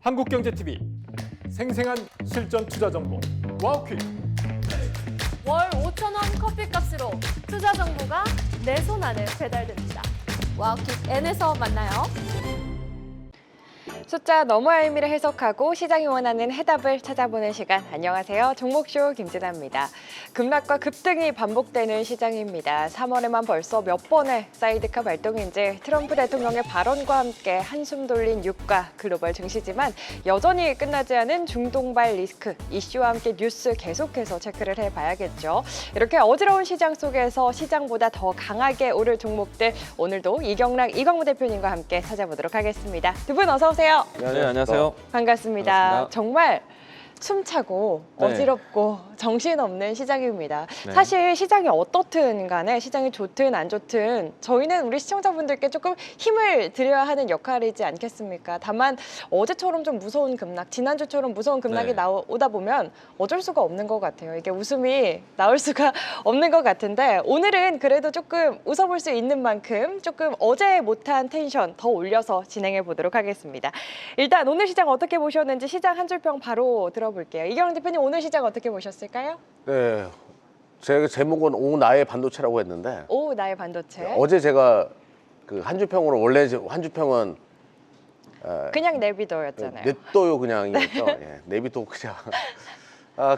한국경제TV 생생한 실전 투자 정보 와우퀴. 월 5,000원 커피값으로 투자 정보가 내 손 안에 배달됩니다. 와우킥 N에서 만나요. 숫자 너머의 의미를 해석하고 시장이 원하는 해답을 찾아보는 시간. 안녕하세요. 종목쇼 김진아입니다. 급락과 급등이 반복되는 시장입니다. 3월에만 벌써 몇 번의 사이드카 발동인지 트럼프 대통령의 발언과 함께 한숨 돌린 유가 글로벌 증시지만 여전히 끝나지 않은 중동발 리스크 이슈와 함께 뉴스 계속해서 체크를 해봐야겠죠. 이렇게 어지러운 시장 속에서 시장보다 더 강하게 오를 종목들 오늘도 이경락, 이광무 대표님과 함께 찾아보도록 하겠습니다. 두 분 어서 오세요. 네, 안녕하세요. 반갑습니다. 반갑습니다. 정말 숨차고 네. 어지럽고 정신없는 시장입니다. 네. 사실 시장이 어떻든 간에 시장이 좋든 안 좋든 저희는 우리 시청자분들께 조금 힘을 드려야 하는 역할이지 않겠습니까? 다만 어제처럼 좀 무서운 급락, 지난주처럼 무서운 급락이 네. 나오다 보면 어쩔 수가 없는 것 같아요. 이게 웃음이 나올 수가 없는 것 같은데 오늘은 그래도 조금 웃어볼 수 있는 만큼 조금 어제 못한 텐션 더 올려서 진행해 보도록 하겠습니다. 일단 오늘 시장 어떻게 보셨는지 시장 한 줄평 바로 들어볼게요. 이경락 대표님 오늘 시장 어떻게 보셨을까요? 네, 제 제목은 오 나의 반도체라고 했는데 오 나의 반도체. 어제 제가 그 한주평으로 원래 한주평은 그냥 내비둬였잖아요. 냅둬요 그냥이었죠. 예, 내비둬 그냥.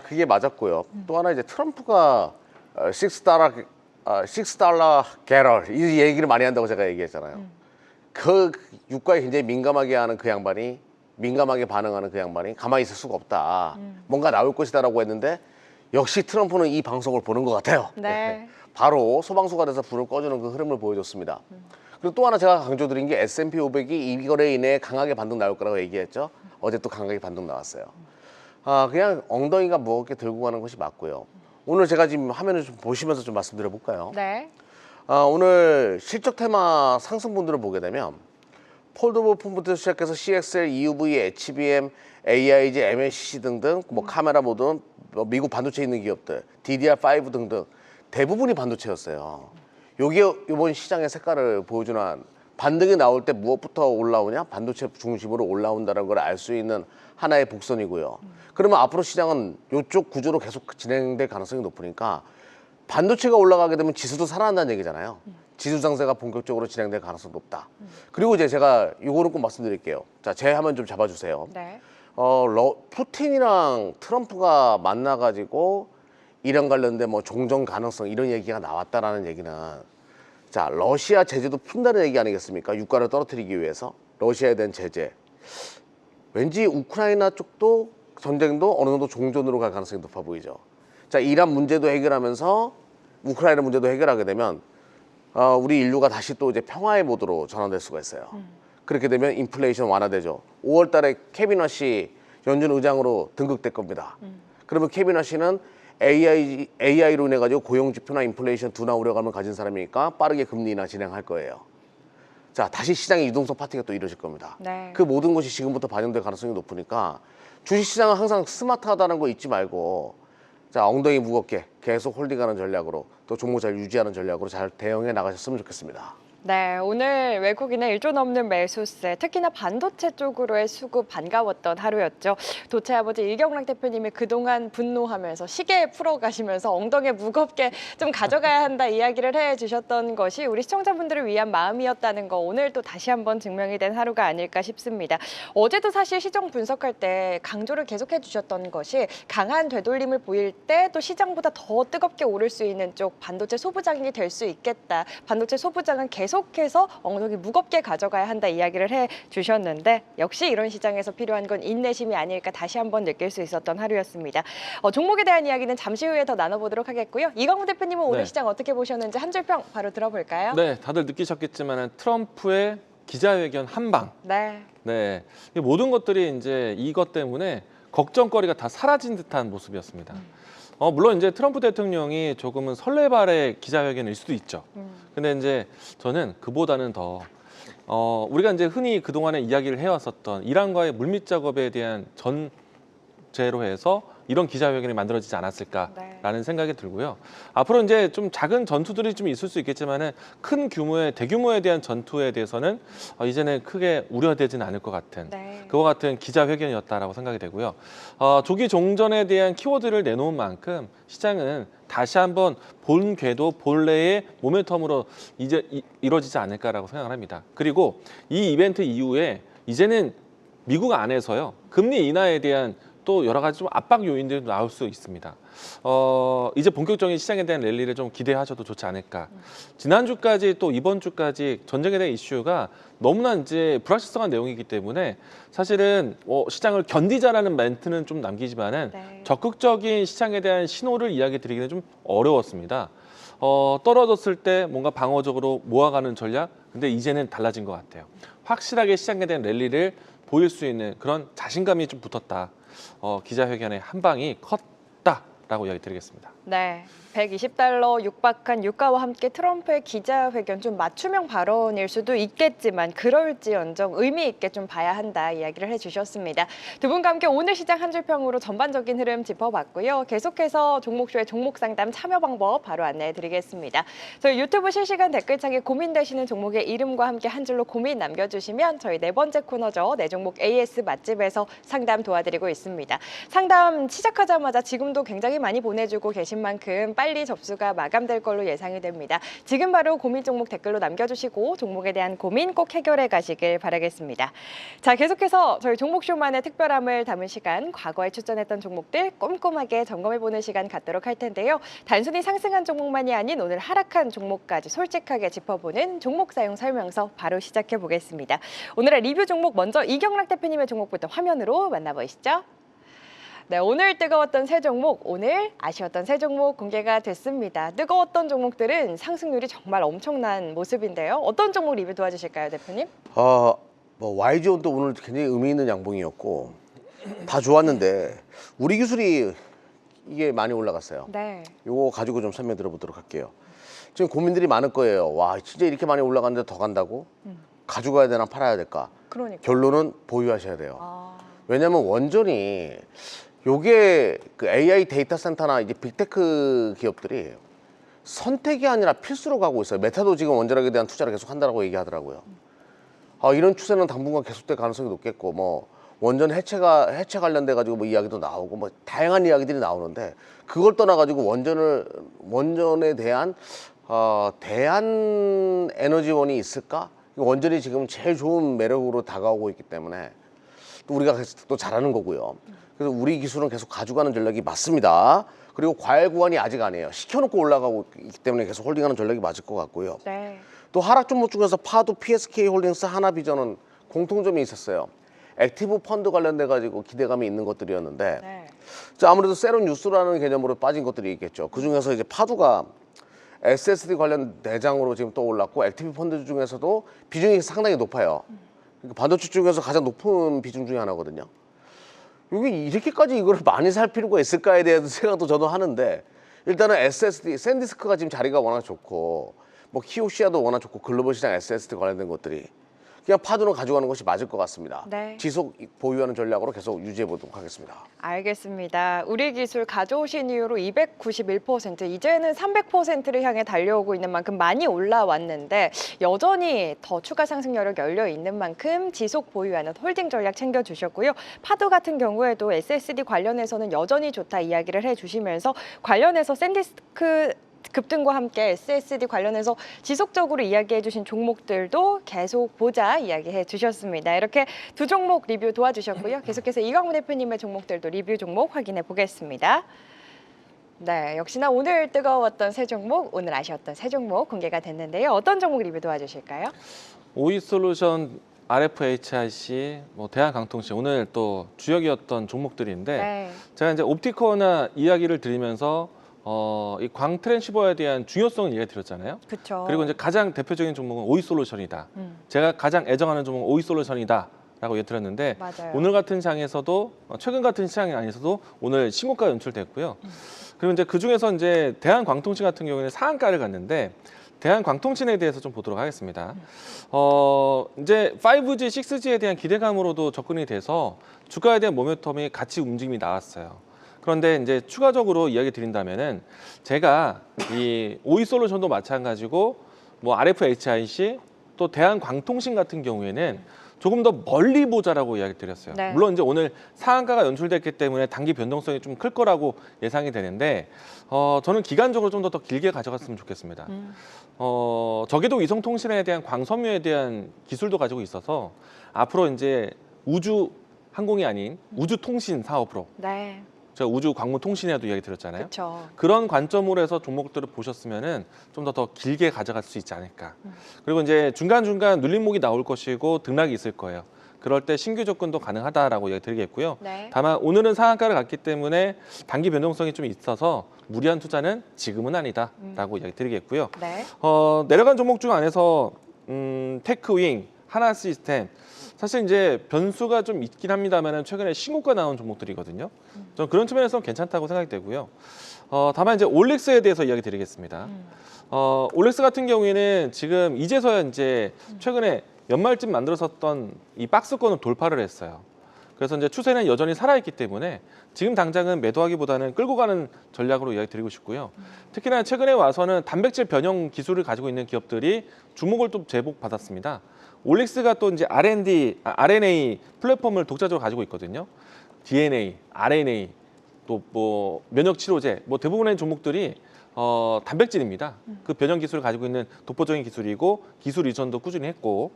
그게 맞았고요. 또 하나 이제 트럼프가 $6 게럴 이 얘기를 많이 한다고 제가 얘기했잖아요. 그 유가에 굉장히 민감하게 하는 그 양반이 민감하게 반응하는 그 양반이 가만히 있을 수가 없다. 뭔가 나올 것이다라고 했는데 역시 트럼프는 이 방송을 보는 것 같아요. 네. 바로 소방수가 돼서 불을 꺼주는 그 흐름을 보여줬습니다. 그리고 또 하나 제가 강조드린 게 S&P 500이 이거래 인해 강하게 반등 나올 거라고 얘기했죠. 어제 또 강하게 반등 나왔어요. 그냥 엉덩이가 무겁게 들고 가는 것이 맞고요. 오늘 제가 지금 화면을 좀 보시면서 좀 말씀드려 볼까요? 네. 오늘 실적 테마 상승분들을 보게 되면 폴더블 폰부터 시작해서 CXL, EUV, HBM, AIG, MLCC 등등 뭐 카메라 모드, 미국 반도체 있는 기업들, DDR5 등등 대부분이 반도체였어요. 요게 이번 시장의 색깔을 보여주는 반등이 나올 때 무엇부터 올라오냐? 반도체 중심으로 올라온다는 걸 알 수 있는 하나의 복선이고요. 그러면 앞으로 시장은 이쪽 구조로 계속 진행될 가능성이 높으니까 반도체가 올라가게 되면 지수도 살아난다는 얘기잖아요. 지수 상세가 본격적으로 진행될 가능성이 높다. 그리고 이제 제가 이거는 꼭 말씀드릴게요. 자, 제 화면 좀 잡아주세요. 네. 푸틴이랑 트럼프가 만나가지고 이란 관련된 뭐 종전 가능성 이런 얘기가 나왔다라는 얘기는 자 러시아 제재도 푼다는 얘기 아니겠습니까? 유가를 떨어뜨리기 위해서 러시아에 대한 제재. 왠지 우크라이나 쪽도 전쟁도 어느 정도 종전으로 갈 가능성이 높아 보이죠. 자 이란 문제도 해결하면서 우크라이나 문제도 해결하게 되면 우리 인류가 다시 또 이제 평화의 모드로 전환될 수가 있어요. 그렇게 되면 인플레이션 완화되죠. 5월 달에 케빈 허시 연준 의장으로 등극될 겁니다. 그러면 케빈 허시는 AI로 인해 가지고 고용 지표나 인플레이션 둔화 우려감을 가진 사람이니까 빠르게 금리 인하 진행할 거예요. 자, 다시 시장의 유동성 파티가 또 이루어질 겁니다. 네. 그 모든 것이 지금부터 반영될 가능성이 높으니까 주식 시장은 항상 스마트하다는 거 잊지 말고 자, 엉덩이 무겁게 계속 홀딩하는 전략으로 또 종목 잘 유지하는 전략으로 잘 대응해 나가셨으면 좋겠습니다. 네, 오늘 외국인의 1조 넘는 매수세, 특히나 반도체 쪽으로의 수급 반가웠던 하루였죠. 도체 아버지 이경락 대표님이 그동안 분노하면서 시계 풀어가시면서 엉덩이에 무겁게 좀 가져가야 한다 이야기를 해주셨던 것이 우리 시청자분들을 위한 마음이었다는 거 오늘 또 다시 한번 증명이 된 하루가 아닐까 싶습니다. 어제도 사실 시정 분석할 때 강조를 계속해 주셨던 것이 강한 되돌림을 보일 때 또 시장보다 더 뜨겁게 오를 수 있는 쪽 반도체 소부장이 될 수 있겠다. 반도체 소부장은 계속해서 엉덩이 무겁게 가져가야 한다 이야기를 해주셨는데 역시 이런 시장에서 필요한 건 인내심이 아닐까 다시 한번 느낄 수 있었던 하루였습니다. 종목에 대한 이야기는 잠시 후에 더 나눠보도록 하겠고요. 이광무 대표님은 오늘 네. 시장 어떻게 보셨는지 한 줄평 바로 들어볼까요? 네, 다들 느끼셨겠지만 트럼프의 기자회견 한방. 네. 네, 이 모든 것들이 이제 이것 때문에 걱정거리가 다 사라진 듯한 모습이었습니다. 물론 이제 트럼프 대통령이 조금은 설레발의 기자회견일 수도 있죠. 근데 이제 저는 그보다는 더 우리가 이제 흔히 그동안에 이야기를 해왔었던 이란과의 물밑 작업에 대한 전제로 해서 이런 기자회견이 만들어지지 않았을까라는 생각이 들고요. 앞으로 이제 좀 작은 전투들이 좀 있을 수 있겠지만은 큰 규모의 대규모에 대한 전투에 대해서는 이제는 크게 우려되지는 않을 것 같은 그와 같은 기자회견이었다라고 생각이 되고요. 조기 종전에 대한 키워드를 내놓은 만큼 시장은 다시 한번 본 궤도 본래의 모멘텀으로 이제 이루어지지 않을까라고 생각을 합니다. 그리고 이 이벤트 이후에 이제는 미국 안에서요 금리 인하에 대한 또 여러 가지 좀 압박 요인들이 나올 수 있습니다. 이제 본격적인 시장에 대한 랠리를 좀 기대하셔도 좋지 않을까. 지난주까지 또 이번 주까지 전쟁에 대한 이슈가 너무나 이제 불확실성한 내용이기 때문에 사실은 시장을 견디자라는 멘트는 좀 남기지만은 적극적인 시장에 대한 신호를 이야기 드리기는 좀 어려웠습니다. 떨어졌을 때 뭔가 방어적으로 모아가는 전략, 근데 이제는 달라진 것 같아요. 확실하게 시장에 대한 랠리를 보일 수 있는 그런 자신감이 좀 붙었다. 기자회견의 한 방이 컸다라고 이야기 드리겠습니다. 네, 120달러 육박한 유가와 함께 트럼프의 기자회견 좀 맞춤형 발언일 수도 있겠지만 그럴지언정 의미 있게 좀 봐야 한다 이야기를 해주셨습니다. 두 분과 함께 오늘 시장 한 줄 평으로 전반적인 흐름 짚어봤고요. 계속해서 종목쇼의 종목 상담 참여 방법 바로 안내해드리겠습니다. 저희 유튜브 실시간 댓글창에 고민되시는 종목의 이름과 함께 한 줄로 고민 남겨주시면 저희 네 번째 코너죠. 네 종목 AS 맛집에서 상담 도와드리고 있습니다. 상담 시작하자마자 지금도 굉장히 많이 보내주고 계신 만큼 빨리 접수가 마감될 걸로 예상이 됩니다. 지금 바로 고민 종목 댓글로 남겨주시고 종목에 대한 고민 꼭 해결해 가시길 바라겠습니다. 자, 계속해서 저희 종목쇼만의 특별함을 담은 시간, 과거에 추천했던 종목들 꼼꼼하게 점검해보는 시간 갖도록 할 텐데요. 단순히 상승한 종목만이 아닌 오늘 하락한 종목까지 솔직하게 짚어보는 종목 사용 설명서 바로 시작해 보겠습니다. 오늘의 리뷰 종목 먼저 이경락 대표님의 종목부터 화면으로 만나보시죠. 네, 오늘 뜨거웠던 세 종목, 오늘 아쉬웠던 세 종목 공개가 됐습니다. 뜨거웠던 종목들은 상승률이 정말 엄청난 모습인데요. 어떤 종목 리뷰 도와주실까요, 대표님? YG온도 오늘 굉장히 의미 있는 양봉이었고 다 좋았는데 우리 기술이 이게 많이 올라갔어요. 네. 이거 가지고 좀 설명 들어보도록 할게요. 지금 고민들이 많을 거예요. 와, 진짜 이렇게 많이 올라갔는데 더 간다고? 가져가야 되나 팔아야 될까? 그러니까. 결론은 보유하셔야 돼요. 왜냐하면 원전이 요게 그 AI 데이터 센터나 이제 빅테크 기업들이 선택이 아니라 필수로 가고 있어요. 메타도 지금 원전에 대한 투자를 계속 한다고 얘기하더라고요. 이런 추세는 당분간 계속될 가능성이 높겠고, 뭐 원전 해체 관련돼 가지고 뭐 이야기도 나오고 뭐 다양한 이야기들이 나오는데 그걸 떠나 가지고 원전에 대한 대한 에너지원이 있을까? 원전이 지금 제일 좋은 매력으로 다가오고 있기 때문에 또 우리가 또 잘하는 거고요. 그래서 우리 기술은 계속 가져가는 전략이 맞습니다. 그리고 과열 구간이 아직 아니에요. 시켜놓고 올라가고 있기 때문에 계속 홀딩하는 전략이 맞을 것 같고요. 네. 또 하락 종목 중에서 파도, PSK 홀딩스, 하나비전은 공통점이 있었어요. 액티브 펀드 관련돼 가지고 기대감이 있는 것들이었는데 네. 자, 아무래도 세론 뉴스라는 개념으로 빠진 것들이 있겠죠. 그 중에서 이제 파도가 SSD 관련 대장으로 지금 떠올랐고 액티브 펀드 중에서도 비중이 상당히 높아요. 그러니까 반도체 쪽에서 가장 높은 비중 중에 하나거든요. 이게 이렇게까지 이걸 많이 살 필요가 있을까에 대한 생각도 저도 하는데 일단은 SSD, 샌디스크가 지금 자리가 워낙 좋고 뭐 키오시아도 워낙 좋고 글로벌 시장 SSD 관련된 것들이 그냥 파도는 가져가는 것이 맞을 것 같습니다. 네. 지속 보유하는 전략으로 계속 유지해 보도록 하겠습니다. 알겠습니다. 우리 기술 가져오신 이후로 291%, 이제는 300%를 향해 달려오고 있는 만큼 많이 올라왔는데 여전히 더 추가 상승 여력 열려 있는 만큼 지속 보유하는 홀딩 전략 챙겨주셨고요. 파도 같은 경우에도 SSD 관련해서는 여전히 좋다 이야기를 해주시면서 관련해서 샌디스크 급등과 함께 SSD 관련해서 지속적으로 이야기해 주신 종목들도 계속 보자 이야기해 주셨습니다. 이렇게 두 종목 리뷰 도와주셨고요. 계속해서 이광훈 대표님의 종목들도 리뷰 종목 확인해 보겠습니다. 네, 역시나 오늘 뜨거웠던 세 종목, 오늘 아쉬웠던 세 종목 공개가 됐는데요. 어떤 종목 리뷰 도와주실까요? 오이솔루션, RFHIC, 뭐 대한강통시 오늘 또 주역이었던 종목들인데 네. 제가 이제 옵티코나 이야기를 드리면서 이 광트랜시버에 대한 중요성을 얘기 드렸잖아요. 그렇죠. 그리고 이제 가장 대표적인 종목은 오이솔루션이다. 제가 가장 애정하는 종목은 오이솔루션이다라고 얘기 드렸는데 맞아요. 오늘 같은 장에서도 최근 같은 시장이 아니어서도 오늘 신고가 연출됐고요. 그리고 이제 그 중에서 이제 대한광통신 같은 경우에는 상한가를 갔는데 대한광통신에 대해서 좀 보도록 하겠습니다. 이제 5G, 6G에 대한 기대감으로도 접근이 돼서 주가에 대한 모멘텀이 같이 움직임이 나왔어요. 그런데 이제 추가적으로 이야기 드린다면은 제가 이 오이솔루션도 마찬가지고 뭐 RFHIC 또 대한광통신 같은 경우에는 조금 더 멀리 보자라고 이야기 드렸어요. 네. 물론 이제 오늘 상한가가 연출됐기 때문에 단기 변동성이 좀 클 거라고 예상이 되는데 저는 기간적으로 좀 더 길게 가져갔으면 좋겠습니다. 저궤도 위성통신에 대한 광섬유에 대한 기술도 가지고 있어서 앞으로 이제 우주 항공이 아닌 우주 통신 사업으로 네. 제가 우주 광무 통신에도 이야기 드렸잖아요. 그렇죠. 그런 관점으로 해서 종목들을 보셨으면은 좀 더 길게 가져갈 수 있지 않을까. 그리고 이제 중간중간 눌림목이 나올 것이고 등락이 있을 거예요. 그럴 때 신규 접근도 가능하다라고 이야기 드리겠고요. 네. 다만 오늘은 상한가를 갔기 때문에 단기 변동성이 좀 있어서 무리한 투자는 지금은 아니다라고 이야기 드리겠고요. 네. 내려간 종목 중 안에서 테크윙, 하나시스템 사실 이제 변수가 좀 있긴 합니다만 최근에 신고가 나온 종목들이거든요. 저는 그런 측면에서 괜찮다고 생각이 되고요. 다만 이제 올릭스에 대해서 이야기 드리겠습니다. 올릭스 같은 경우에는 지금 이제서야 이제 최근에 연말쯤 만들었었던 이 박스권을 돌파를 했어요. 그래서 이제 추세는 여전히 살아있기 때문에 지금 당장은 매도하기보다는 끌고 가는 전략으로 이야기 드리고 싶고요. 특히나 최근에 와서는 단백질 변형 기술을 가지고 있는 기업들이 주목을 또 제복 받았습니다. 올릭스가 또 이제 RNA 플랫폼을 독자적으로 가지고 있거든요. DNA, RNA, 또 뭐 면역 치료제, 뭐 대부분의 종목들이 단백질입니다. 그 변형 기술을 가지고 있는 독보적인 기술이고 기술 이전도 꾸준히 했고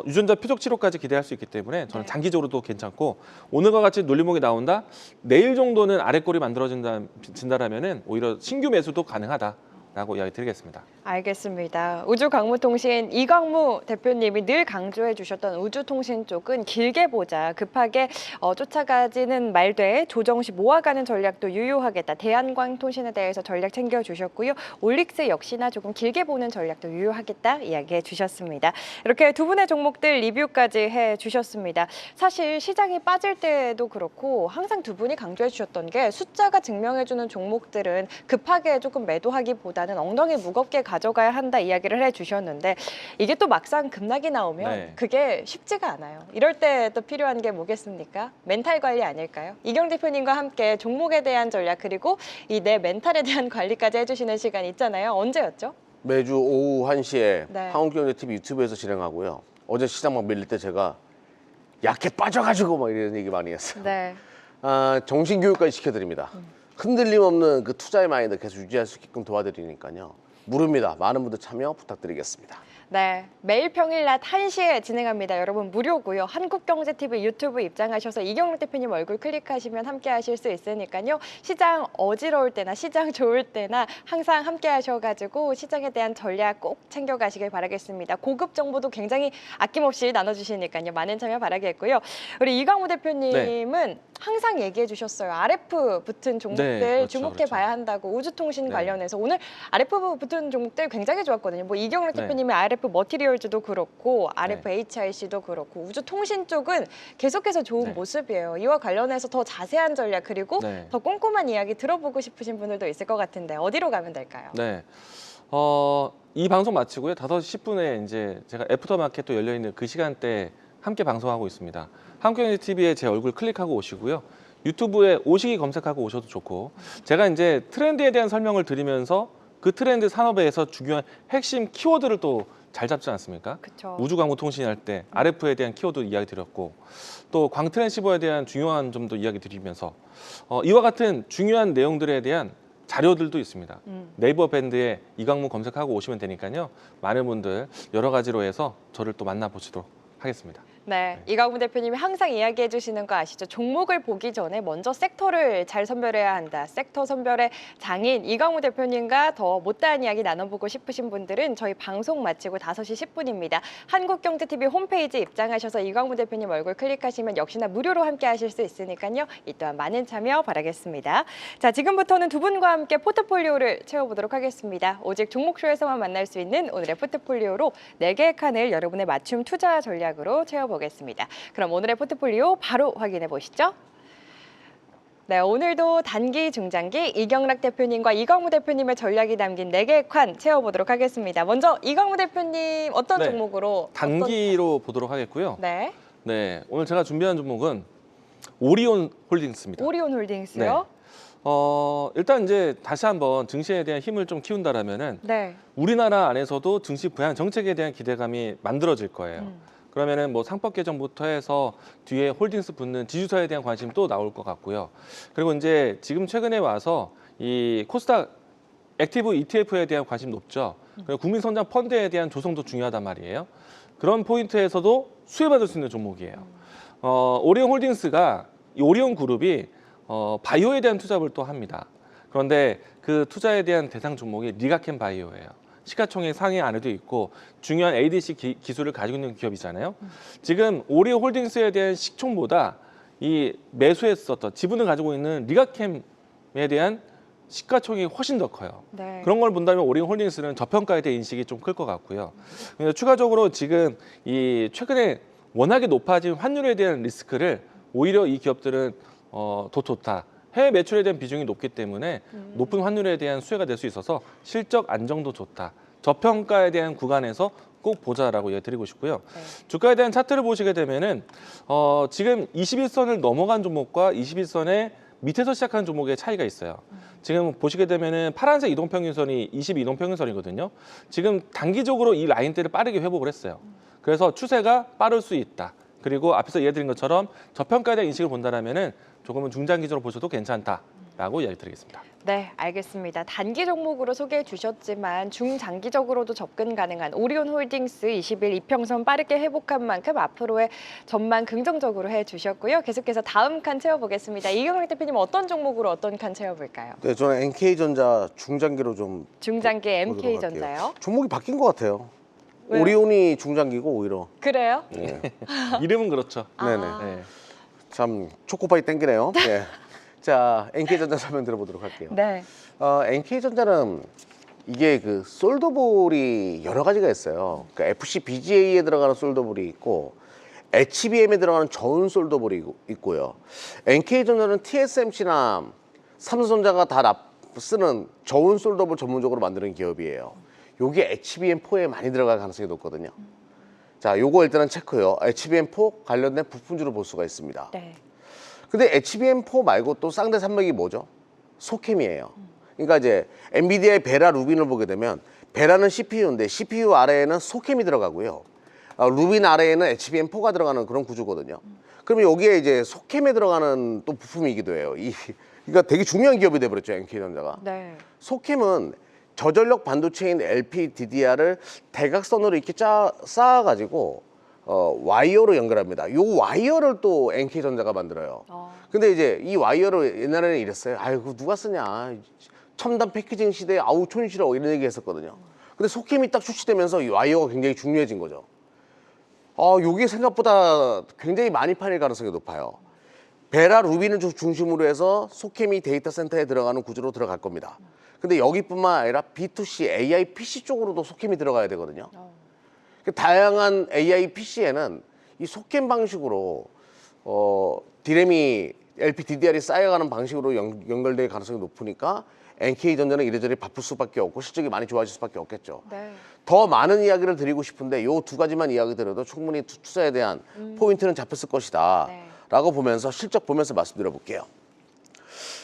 유전자 표적 치료까지 기대할 수 있기 때문에 저는 네. 장기적으로도 괜찮고 오늘과 같이 눌림목이 나온다. 내일 정도는 아래꼴이 만들어진다라면은 오히려 신규 매수도 가능하다라고 이야기 드리겠습니다. 알겠습니다. 우주광무통신 이광무 대표님이 늘 강조해 주셨던 우주통신 쪽은 길게 보자, 급하게 쫓아가지는 말되 조정 시 모아가는 전략도 유효하겠다. 대한광통신에 대해서 전략 챙겨주셨고요. 올릭스 역시나 조금 길게 보는 전략도 유효하겠다 이야기해 주셨습니다. 이렇게 두 분의 종목들 리뷰까지 해주셨습니다. 사실 시장이 빠질 때도 그렇고 항상 두 분이 강조해 주셨던 게 숫자가 증명해주는 종목들은 급하게 조금 매도하기보다는 엉덩이 무겁게 가져가야 한다 이야기를 해주셨는데 이게 또 막상 급락이 나오면 네. 그게 쉽지가 않아요. 이럴 때 또 필요한 게 뭐겠습니까? 멘탈 관리 아닐까요? 이경 대표님과 함께 종목에 대한 전략 그리고 이 내 멘탈에 대한 관리까지 해주시는 시간 있잖아요. 언제였죠? 매주 오후 1시에 네. 한국경제TV 유튜브에서 진행하고요. 어제 시장 막 밀릴 때 제가 약해 빠져가지고 막 이런 얘기 많이 했어요. 네. 정신교육까지 시켜드립니다. 흔들림 없는 그 투자의 마인드 계속 유지할 수 있게끔 도와드리니까요. 무료입니다. 많은 분들 참여 부탁드리겠습니다. 네, 매일 평일 낮 1시에 진행합니다. 여러분 무료고요. 한국경제TV 유튜브 입장하셔서 이경록 대표님 얼굴 클릭하시면 함께 하실 수 있으니까요. 시장 어지러울 때나 시장 좋을 때나 항상 함께 하셔가지고 시장에 대한 전략 꼭 챙겨가시길 바라겠습니다. 고급 정보도 굉장히 아낌없이 나눠주시니까요. 많은 참여 바라겠고요. 우리 이광우 대표님은 항상 얘기해 주셨어요. RF 붙은 종목들 네, 그렇죠, 주목해 그렇죠. 봐야 한다고 우주통신 네. 관련해서 오늘 RF 붙은 종목들 굉장히 좋았거든요. 뭐 이경록 네. 대표님의 RF 머티리얼즈도 그렇고 RFHIC도 그렇고 우주통신 쪽은 계속해서 좋은 네. 모습이에요. 이와 관련해서 더 자세한 전략 그리고 네. 더 꼼꼼한 이야기 들어보고 싶으신 분들도 있을 것 같은데 어디로 가면 될까요? 네. 이 방송 마치고요. 5시 10분에 이제 제가 애프터마켓 또 열려 있는 그 시간대에 함께 방송하고 있습니다. 한국경제TV에 제 얼굴 클릭하고 오시고요. 유튜브에 오시기 검색하고 오셔도 좋고 제가 이제 트렌드에 대한 설명을 드리면서 그 트렌드 산업에서 중요한 핵심 키워드를 또 잘 잡지 않습니까? 그렇죠. 우주광무통신이 할 때 RF에 대한 키워드 이야기 드렸고 또 광트랜시버에 대한 중요한 점도 이야기 드리면서 이와 같은 중요한 내용들에 대한 자료들도 있습니다. 네이버 밴드에 이광무 검색하고 오시면 되니까요. 많은 분들 여러 가지로 해서 저를 또 만나보시도록 하겠습니다. 네, 이광우 대표님이 항상 이야기해 주시는 거 아시죠? 종목을 보기 전에 먼저 섹터를 잘 선별해야 한다. 섹터 선별의 장인 이광우 대표님과 더 못다한 이야기 나눠보고 싶으신 분들은 저희 방송 마치고 5시 10분입니다. 한국경제TV 홈페이지 입장하셔서 이광우 대표님 얼굴 클릭하시면 역시나 무료로 함께 하실 수 있으니까요. 이 또한 많은 참여 바라겠습니다. 자, 지금부터는 두 분과 함께 포트폴리오를 채워보도록 하겠습니다. 오직 종목쇼에서만 만날 수 있는 오늘의 포트폴리오로 4개의 칸을 여러분의 맞춤 투자 전략으로 채워보겠습니다. 그럼 오늘의 포트폴리오 바로 확인해 보시죠. 네, 오늘도 단기, 중장기 이경락 대표님과 이광무 대표님의 전략이 담긴 4개의 칸 채워보도록 하겠습니다. 먼저 이광무 대표님 어떤 네, 종목으로? 단기로 보도록 하겠고요. 네. 네, 오늘 제가 준비한 종목은 오리온 홀딩스입니다. 오리온 홀딩스요? 일단 이제 다시 한번 증시에 대한 힘을 좀 키운다라면은 네. 우리나라 안에서도 증시 부양 정책에 대한 기대감이 만들어질 거예요. 그러면은 뭐 상법 개정부터 해서 뒤에 홀딩스 붙는 지주사에 대한 관심 또 나올 것 같고요. 그리고 이제 지금 최근에 와서 이 코스닥 액티브 ETF에 대한 관심 높죠. 그리고 국민성장 펀드에 대한 조성도 중요하단 말이에요. 그런 포인트에서도 수혜받을 수 있는 종목이에요. 오리온 홀딩스가 이 오리온 그룹이 바이오에 대한 투자를 또 합니다. 그런데 그 투자에 대한 대상 종목이 리가켄 바이오예요. 시가총액 상위 안에도 있고 중요한 ADC 기술을 가지고 있는 기업이잖아요. 지금 오리온 홀딩스에 대한 시총보다 이 매수했었던 지분을 가지고 있는 리가캠에 대한 시가총액이 훨씬 더 커요. 네. 그런 걸 본다면 오리온 홀딩스는 저평가에 대한 인식이 좀 클 것 같고요. 근데 추가적으로 지금 이 최근에 워낙에 높아진 환율에 대한 리스크를 오히려 이 기업들은 더 좋다. 해외 매출에 대한 비중이 높기 때문에 높은 환율에 대한 수혜가 될 수 있어서 실적 안정도 좋다. 저평가에 대한 구간에서 꼭 보자라고 얘기드리고 싶고요. 네. 주가에 대한 차트를 보시게 되면은 지금 21선을 넘어간 종목과 21선의 밑에서 시작하는 종목의 차이가 있어요. 지금 보시게 되면은 파란색 이동평균선이 22이동평균선이거든요. 지금 단기적으로 이 라인대를 빠르게 회복을 했어요. 그래서 추세가 빠를 수 있다. 그리고 앞에서 얘기드린 것처럼 저평가에 대한 인식을 본다면은 조금은 중장기적으로 보셔도 괜찮다라고 이야기 드리겠습니다. 네, 알겠습니다. 단기 종목으로 소개해 주셨지만 중장기적으로도 접근 가능한 오리온 홀딩스 20일 이평선 빠르게 회복한 만큼 앞으로의 전망 긍정적으로 해 주셨고요. 계속해서 다음 칸 채워보겠습니다. 이경락 대표님 어떤 종목으로 어떤 칸 채워볼까요? 네, 저는 NK전자 중장기로 좀 중장기 보도록 MK전자요? 할게요. 종목이 바뀐 것 같아요. 왜요? 오리온이 중장기고 오히려. 그래요? 네. 이름은 그렇죠. 네네. 네. 참 초코파이 땡기네요. 네. 자, NK전자 설명 들어보도록 할게요. 네. NK전자는 이게 그 솔더볼이 여러 가지가 있어요. 그러니까 FC BGA에 들어가는 솔더볼이 있고 HBM에 들어가는 저온 솔더볼이 있고요. NK전자는 TSMC나 삼성전자가 다 쓰는 저온 솔더볼 전문적으로 만드는 기업이에요. 요게 HBM4에 많이 들어갈 가능성이 높거든요. 자, 요거 일단은 체크요. HBM4 관련된 부품주로 볼 수가 있습니다. 네. 근데 HBM4 말고 또 쌍대 산맥이 뭐죠? 소캠이에요. 그러니까 이제 엔비디아의 베라 루빈을 보게 되면 베라는 CPU인데 CPU 아래에는 소캠이 들어가고요. 루빈 아래에는 HBM4가 들어가는 그런 구조거든요. 그러면 여기에 이제 소캠에 들어가는 또 부품이기도 해요. 그러니까 되게 중요한 기업이 돼버렸죠, NK전자가. 네. 소캠은 저전력 반도체인 LPDDR을 대각선으로 이렇게 쌓아가지고 와이어로 연결합니다. 요 와이어를 또 NK전자가 만들어요. 근데 이제 이 와이어를 옛날에는 이랬어요. 아이고 누가 쓰냐. 첨단 패키징 시대에 아우 촌시러 이런 얘기 했었거든요. 근데 소캠이 딱 출시되면서 이 와이어가 굉장히 중요해진 거죠. 요게 생각보다 굉장히 많이 팔릴 가능성이 높아요. 베라 루비는 중심으로 해서 소캠이 데이터 센터에 들어가는 구조로 들어갈 겁니다. 근데 여기뿐만 아니라 B2C, AI PC 쪽으로도 소캠이 들어가야 되거든요. 다양한 AI PC에는 이 소캠 방식으로 디램이 LPDDR이 쌓여가는 방식으로 연결될 가능성이 높으니까 NK전자는 이래저래 바쁠 수밖에 없고 실적이 많이 좋아질 수밖에 없겠죠. 네. 더 많은 이야기를 드리고 싶은데 요 두 가지만 이야기 드려도 충분히 투자에 대한 포인트는 잡혔을 것이다. 네. 라고 보면서 실적 보면서 말씀드려 볼게요.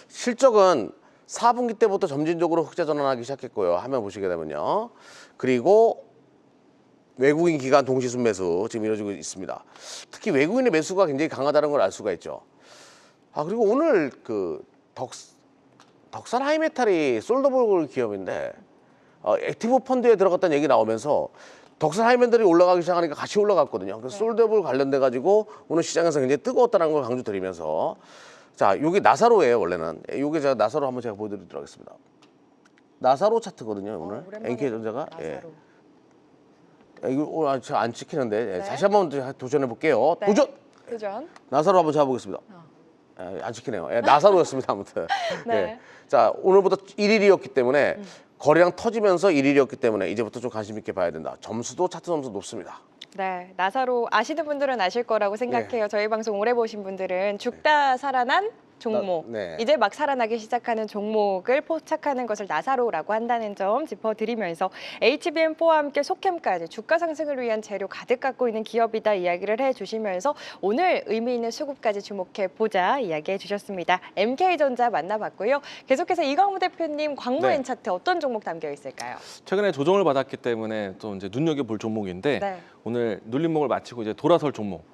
실적은 4분기 때부터 점진적으로 흑자 전환하기 시작했고요. 화면 보시게 되면요. 그리고 외국인 기관 동시순 매수 지금 이루어지고 있습니다. 특히 외국인의 매수가 굉장히 강하다는 걸 알 수가 있죠. 그리고 오늘 그 덕산 하이메탈이 솔더볼 기업인데 액티브 펀드에 들어갔다는 얘기 나오면서 덕산 하이메탈이 올라가기 시작하니까 같이 올라갔거든요. 그래서 솔더볼 관련돼 가지고 오늘 시장에서 굉장히 뜨거웠다는 걸 강조드리면서 자, 요게 나사로예요, 원래는. 요게 제가 나사로 한번 제가 보여드리도록 하겠습니다. 나사로 차트거든요, 오늘. NK전자가. 나사로. 이거 오늘 제가 안 찍히는데 네. 다시 한번 도전해 볼게요. 네. 도전! 도전. 나사로 한번 잡아보겠습니다. 안 찍히네요. 나사로였습니다, 아무튼. 네. 예. 자, 오늘부터 1일이었기 때문에 거래량 터지면서 1일이었기 때문에 이제부터 좀 관심 있게 봐야 된다. 점수도 차트 점수 높습니다. 네, 나사로 아시는 분들은 아실 거라고 생각해요. 저희 방송 오래 보신 분들은 죽다 살아난 종목, 네. 이제 막 살아나기 시작하는 종목을 포착하는 것을 나사로라고 한다는 점 짚어드리면서 HBM4와 함께 속햄까지 주가 상승을 위한 재료 가득 갖고 있는 기업이다 이야기를 해주시면서 오늘 의미 있는 수급까지 주목해보자 이야기해 주셨습니다. MK전자 만나봤고요. 계속해서 이광우 대표님 광무엔 네. 차트 어떤 종목 담겨 있을까요? 최근에 조정을 받았기 때문에 또 이제 눈여겨볼 종목인데 네. 오늘 눌림목을 마치고 이제 돌아설 종목.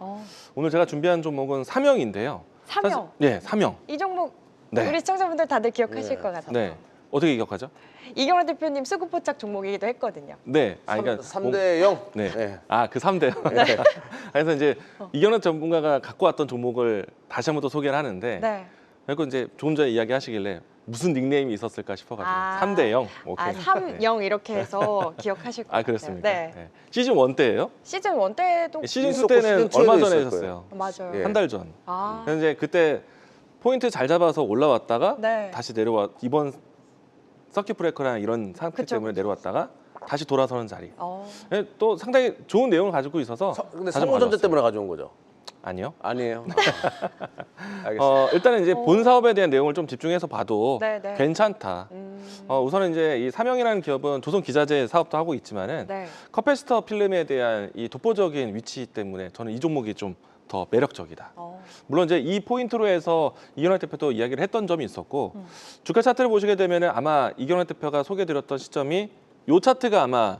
오늘 제가 준비한 종목은 삼영인데요. 삼영. 네, 삼영. 이 종목 네. 우리 시청자분들 다들 기억하실 네. 것 같아요. 네. 어떻게 기억하죠? 이경호 대표님 수급 포착 종목이기도 했거든요. 네. 아, 그러니까 3대 0. 네. 네. 아, 그 3대요. 그래서 이제 이경호 전문가가 갖고 왔던 종목을 다시 한번 또 소개를 하는데 네. 그리고 이제 조금 전에 이야기하시길래 무슨 닉네임이 있었을까 싶어가지고 아. 3대 0. 오케이. 아, 3, 0 이렇게 해서 기억하실 것 같아요. 아, 그렇습니까? 네. 네. 시즌 1 때예요. 시즌 1 때도 시즌 2 있었고, 때는 시즌 얼마 2에도 전에 있을 하셨어요. 맞아요. 예. 한 달 전. 아, 그래서 이제 그때 포인트 잘 잡아서 올라왔다가 네. 다시 내려와 이번 서킷 브레이커라는 이런 상태 그쵸, 때문에 내려왔다가 다시 돌아서는 자리. 어. 예, 또 상당히 좋은 내용을 가지고 있어서 근데 자주 성공전제 가져왔어요. 때문에 가져온 거죠? 아니요. 아니에요. 알겠습니다. 일단은 이제 본 사업에 대한 내용을 좀 집중해서 봐도 네, 네. 괜찮다. 우선은 이제 이 삼영이라는 기업은 조선 기자재 사업도 하고 있지만은 네. 커패시터 필름에 대한 이 독보적인 위치 때문에 저는 이 종목이 좀 더 매력적이다. 물론 이제 이 포인트로 해서 이경락 대표도 이야기를 했던 점이 있었고 주가 차트를 보시게 되면은 아마 이경락 대표가 소개드렸던 시점이 요 차트가 아마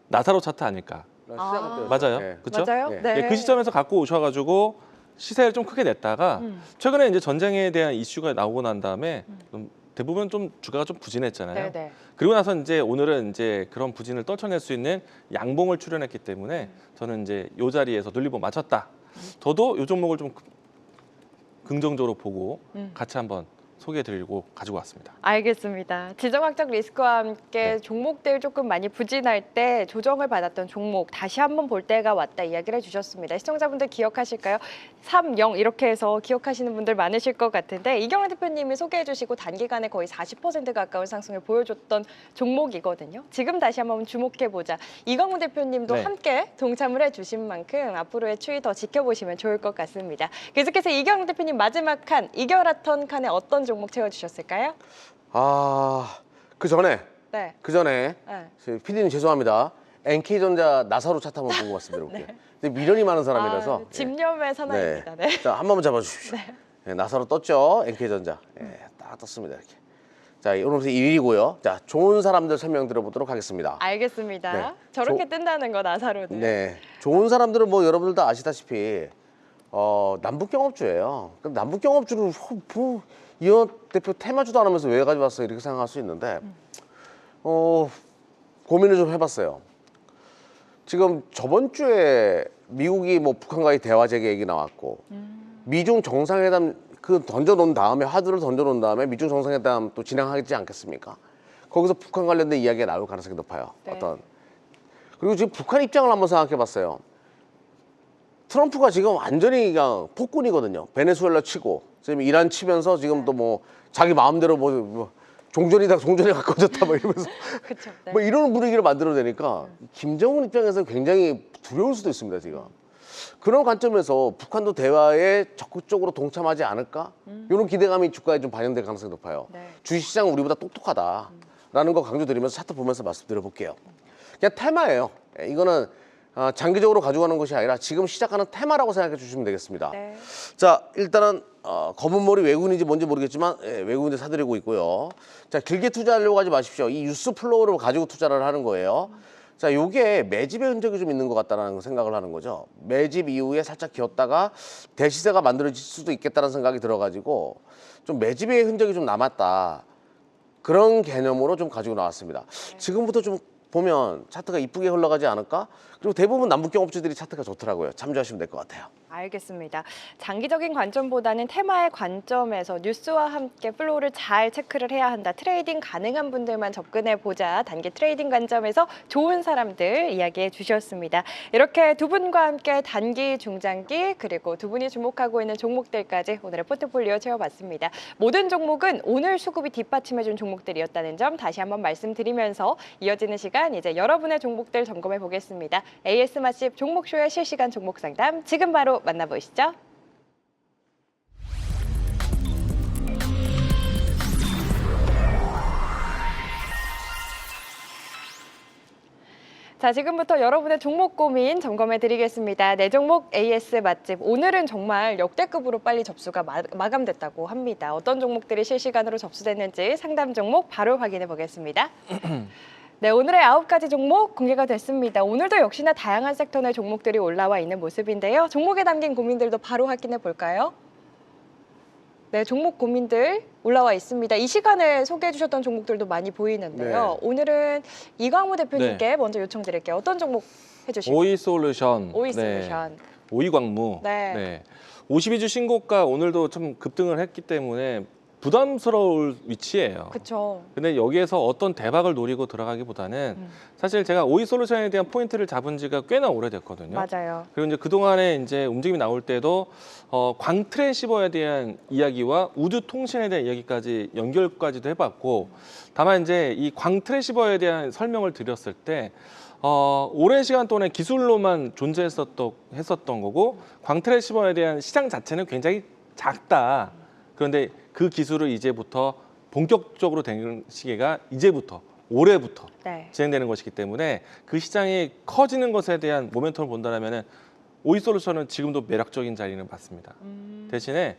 나사로 차트 아닐까. 시작할 때 맞아요. 네. 그렇죠? 맞아요? 네. 네. 예, 그 시점에서 갖고 오셔가지고 시세를 좀 크게 냈다가 최근에 이제 전쟁에 대한 이슈가 나오고 난 다음에 좀 대부분 좀 주가가 좀 부진했잖아요. 네, 네. 그리고 나서 이제 오늘은 이제 그런 부진을 떨쳐낼 수 있는 양봉을 출현했기 때문에 저는 이제 이 자리에서 눌림목 맞췄다. 저도 이 종목을 좀 긍정적으로 보고 같이 한번 소개해드리고 가지고 왔습니다. 알겠습니다. 지정학적 리스크와 함께 네. 종목들 조금 많이 부진할 때 조정을 받았던 종목 다시 한번 볼 때가 왔다 이야기를 해주셨습니다. 시청자분들 기억하실까요? 3, 0 이렇게 해서 기억하시는 분들 많으실 것 같은데 이경락 대표님이 소개해 주시고 단기간에 거의 40% 가까운 상승을 보여줬던 종목이거든요. 지금 다시 한번 주목해보자. 이광우 대표님도 네. 함께 동참을 해주신 만큼 앞으로의 추이 더 지켜보시면 좋을 것 같습니다. 계속해서 이경락 대표님 마지막 칸, 이겨라턴 칸에 어떤 종목 채워주셨을까요? 그 전에 네. 네. PD님 죄송합니다. NK전자 나사로 차트 한번 보고 왔습니다. 이렇게. 근데 미련이 많은 사람이라서. 아, 집념의 사나이입니다. 네. 자, 한 번만 잡아주십시오. 네, 나사로 떴죠. NK전자. 딱 떴습니다. 이렇게. 자, 오늘부터 1위고요. 자, 좋은 사람들 설명 들어보도록 하겠습니다. 알겠습니다. 네. 저렇게 뜬다는 거 나사로는. 네, 좋은 사람들은 뭐 여러분들 다 아시다시피 남북경업주예요. 그럼 남북경업주를 이현 대표 테마주도 안 하면서 왜 가져왔어 이렇게 생각할 수 있는데 고민을 좀 해봤어요. 지금 저번 주에 미국이 뭐 북한과의 대화 재개 얘기 나왔고 미중 정상회담 그 던져놓은 다음에 화두를 던져놓은 다음에 미중 정상회담 또 진행하지 않겠습니까? 거기서 북한 관련된 이야기가 나올 가능성이 높아요. 네. 그리고 지금 북한 입장을 한번 생각해봤어요. 트럼프가 지금 완전히 그냥 폭군이거든요. 베네수엘라 치고 지금 이란 치면서 지금 또 뭐 자기 마음대로 뭐 종전이다 종전에 가까워졌다 뭐 이러면서 그쵸. 네. 뭐 이런 분위기를 만들어내니까 김정은 입장에서 굉장히 두려울 수도 있습니다. 지금 그런 관점에서 북한도 대화에 적극적으로 동참하지 않을까 이런 기대감이 주가에 좀 반영될 가능성이 높아요. 네. 주식시장은 우리보다 똑똑하다라는 거 강조드리면서 차트 보면서 말씀드려볼게요. 그냥 테마예요. 이거는 장기적으로 가져가는 것이 아니라 지금 시작하는 테마라고 생각해 주시면 되겠습니다. 네. 자, 일단은 검은 머리 외국인인지 뭔지 모르겠지만 외국인들 사들이고 있고요. 자, 길게 투자하려고 하지 마십시오. 이 뉴스 플로우를 가지고 투자를 하는 거예요. 자, 요게 매집의 흔적이 좀 있는 것 같다는 생각을 하는 거죠. 매집 이후에 살짝 기었다가 대시세가 만들어질 수도 있겠다는 생각이 들어가지고 좀 매집의 흔적이 좀 남았다. 그런 개념으로 좀 가지고 나왔습니다. 지금부터 좀 보면 차트가 이쁘게 흘러가지 않을까? 그리고 대부분 남북경업주들이 차트가 좋더라고요. 참조하시면 될 것 같아요. 알겠습니다. 장기적인 관점보다는 테마의 관점에서 뉴스와 함께 플로우를 잘 체크를 해야 한다. 트레이딩 가능한 분들만 접근해 보자. 단기 트레이딩 관점에서 좋은 사람들 이야기해 주셨습니다. 이렇게 두 분과 함께 단기, 중장기 그리고 두 분이 주목하고 있는 종목들까지 오늘의 포트폴리오 채워봤습니다. 모든 종목은 오늘 수급이 뒷받침해 준 종목들이었다는 점 다시 한번 말씀드리면서 이어지는 시간 이제 여러분의 종목들 점검해 보겠습니다. AS 맛집 종목쇼의 실시간 종목 상담 지금 바로 만나보시죠. 자, 지금부터 여러분의 종목 고민 점검해 드리겠습니다. 네 종목 AS 맛집. 오늘은 정말 역대급으로 빨리 접수가 마감됐다고 합니다. 어떤 종목들이 실시간으로 접수됐는지 상담 종목 바로 확인해 보겠습니다. 네, 오늘의 9가지 종목 공개가 됐습니다. 오늘도 역시나 다양한 섹터 내 종목들이 올라와 있는 모습인데요. 종목에 담긴 고민들도 바로 확인해 볼까요? 네, 종목 고민들 올라와 있습니다. 이 시간에 소개해 주셨던 종목들도 많이 보이는데요. 네. 오늘은 이광우 대표님께 먼저 요청드릴게요. 어떤 종목 해주실까요? 오이솔루션. 오이솔루션. 오이광무. 네. 52주 신고가 오늘도 좀 급등을 했기 때문에 부담스러울 위치예요. 그렇죠. 근데 여기에서 어떤 대박을 노리고 들어가기보다는 사실 제가 오이솔루션에 대한 포인트를 잡은 지가 꽤나 오래됐거든요. 맞아요. 그리고 이제 그동안에 이제 움직임이 나올 때도 광트랜시버에 대한 이야기와 우주 통신에 대한 이야기까지 연결까지도 해봤고, 다만 이제 이 광트랜시버에 대한 설명을 드렸을 때 오랜 시간 동안에 기술로만 했었던 거고, 광트랜시버에 대한 시장 자체는 굉장히 작다. 그런데 그 기술을 이제부터 본격적으로 되는 시기가 이제부터 올해부터 네. 진행되는 것이기 때문에 그 시장이 커지는 것에 대한 모멘텀을 본다면은 오이솔루션은 지금도 매력적인 자리는 맞습니다. 대신에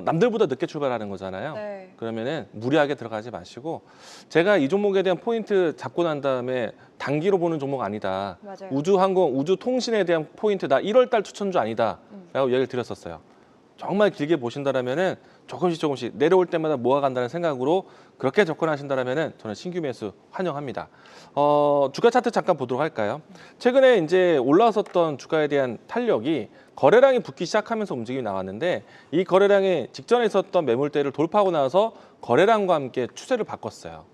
남들보다 늦게 출발하는 거잖아요. 네. 그러면은 무리하게 들어가지 마시고, 제가 이 종목에 대한 포인트 잡고 난 다음에 단기로 보는 종목 아니다. 맞아요. 우주항공, 우주통신에 대한 포인트 나 1월 달 추천주 아니다라고 얘기를 드렸었어요. 정말 길게 보신다라면은 조금씩 내려올 때마다 모아간다는 생각으로 그렇게 접근하신다라면은 저는 신규 매수 환영합니다. 주가 차트 잠깐 보도록 할까요? 최근에 이제 올라왔었던 주가에 대한 탄력이 거래량이 붙기 시작하면서 움직임이 나왔는데, 이 거래량이 직전에 있었던 매물대를 돌파하고 나서 거래량과 함께 추세를 바꿨어요.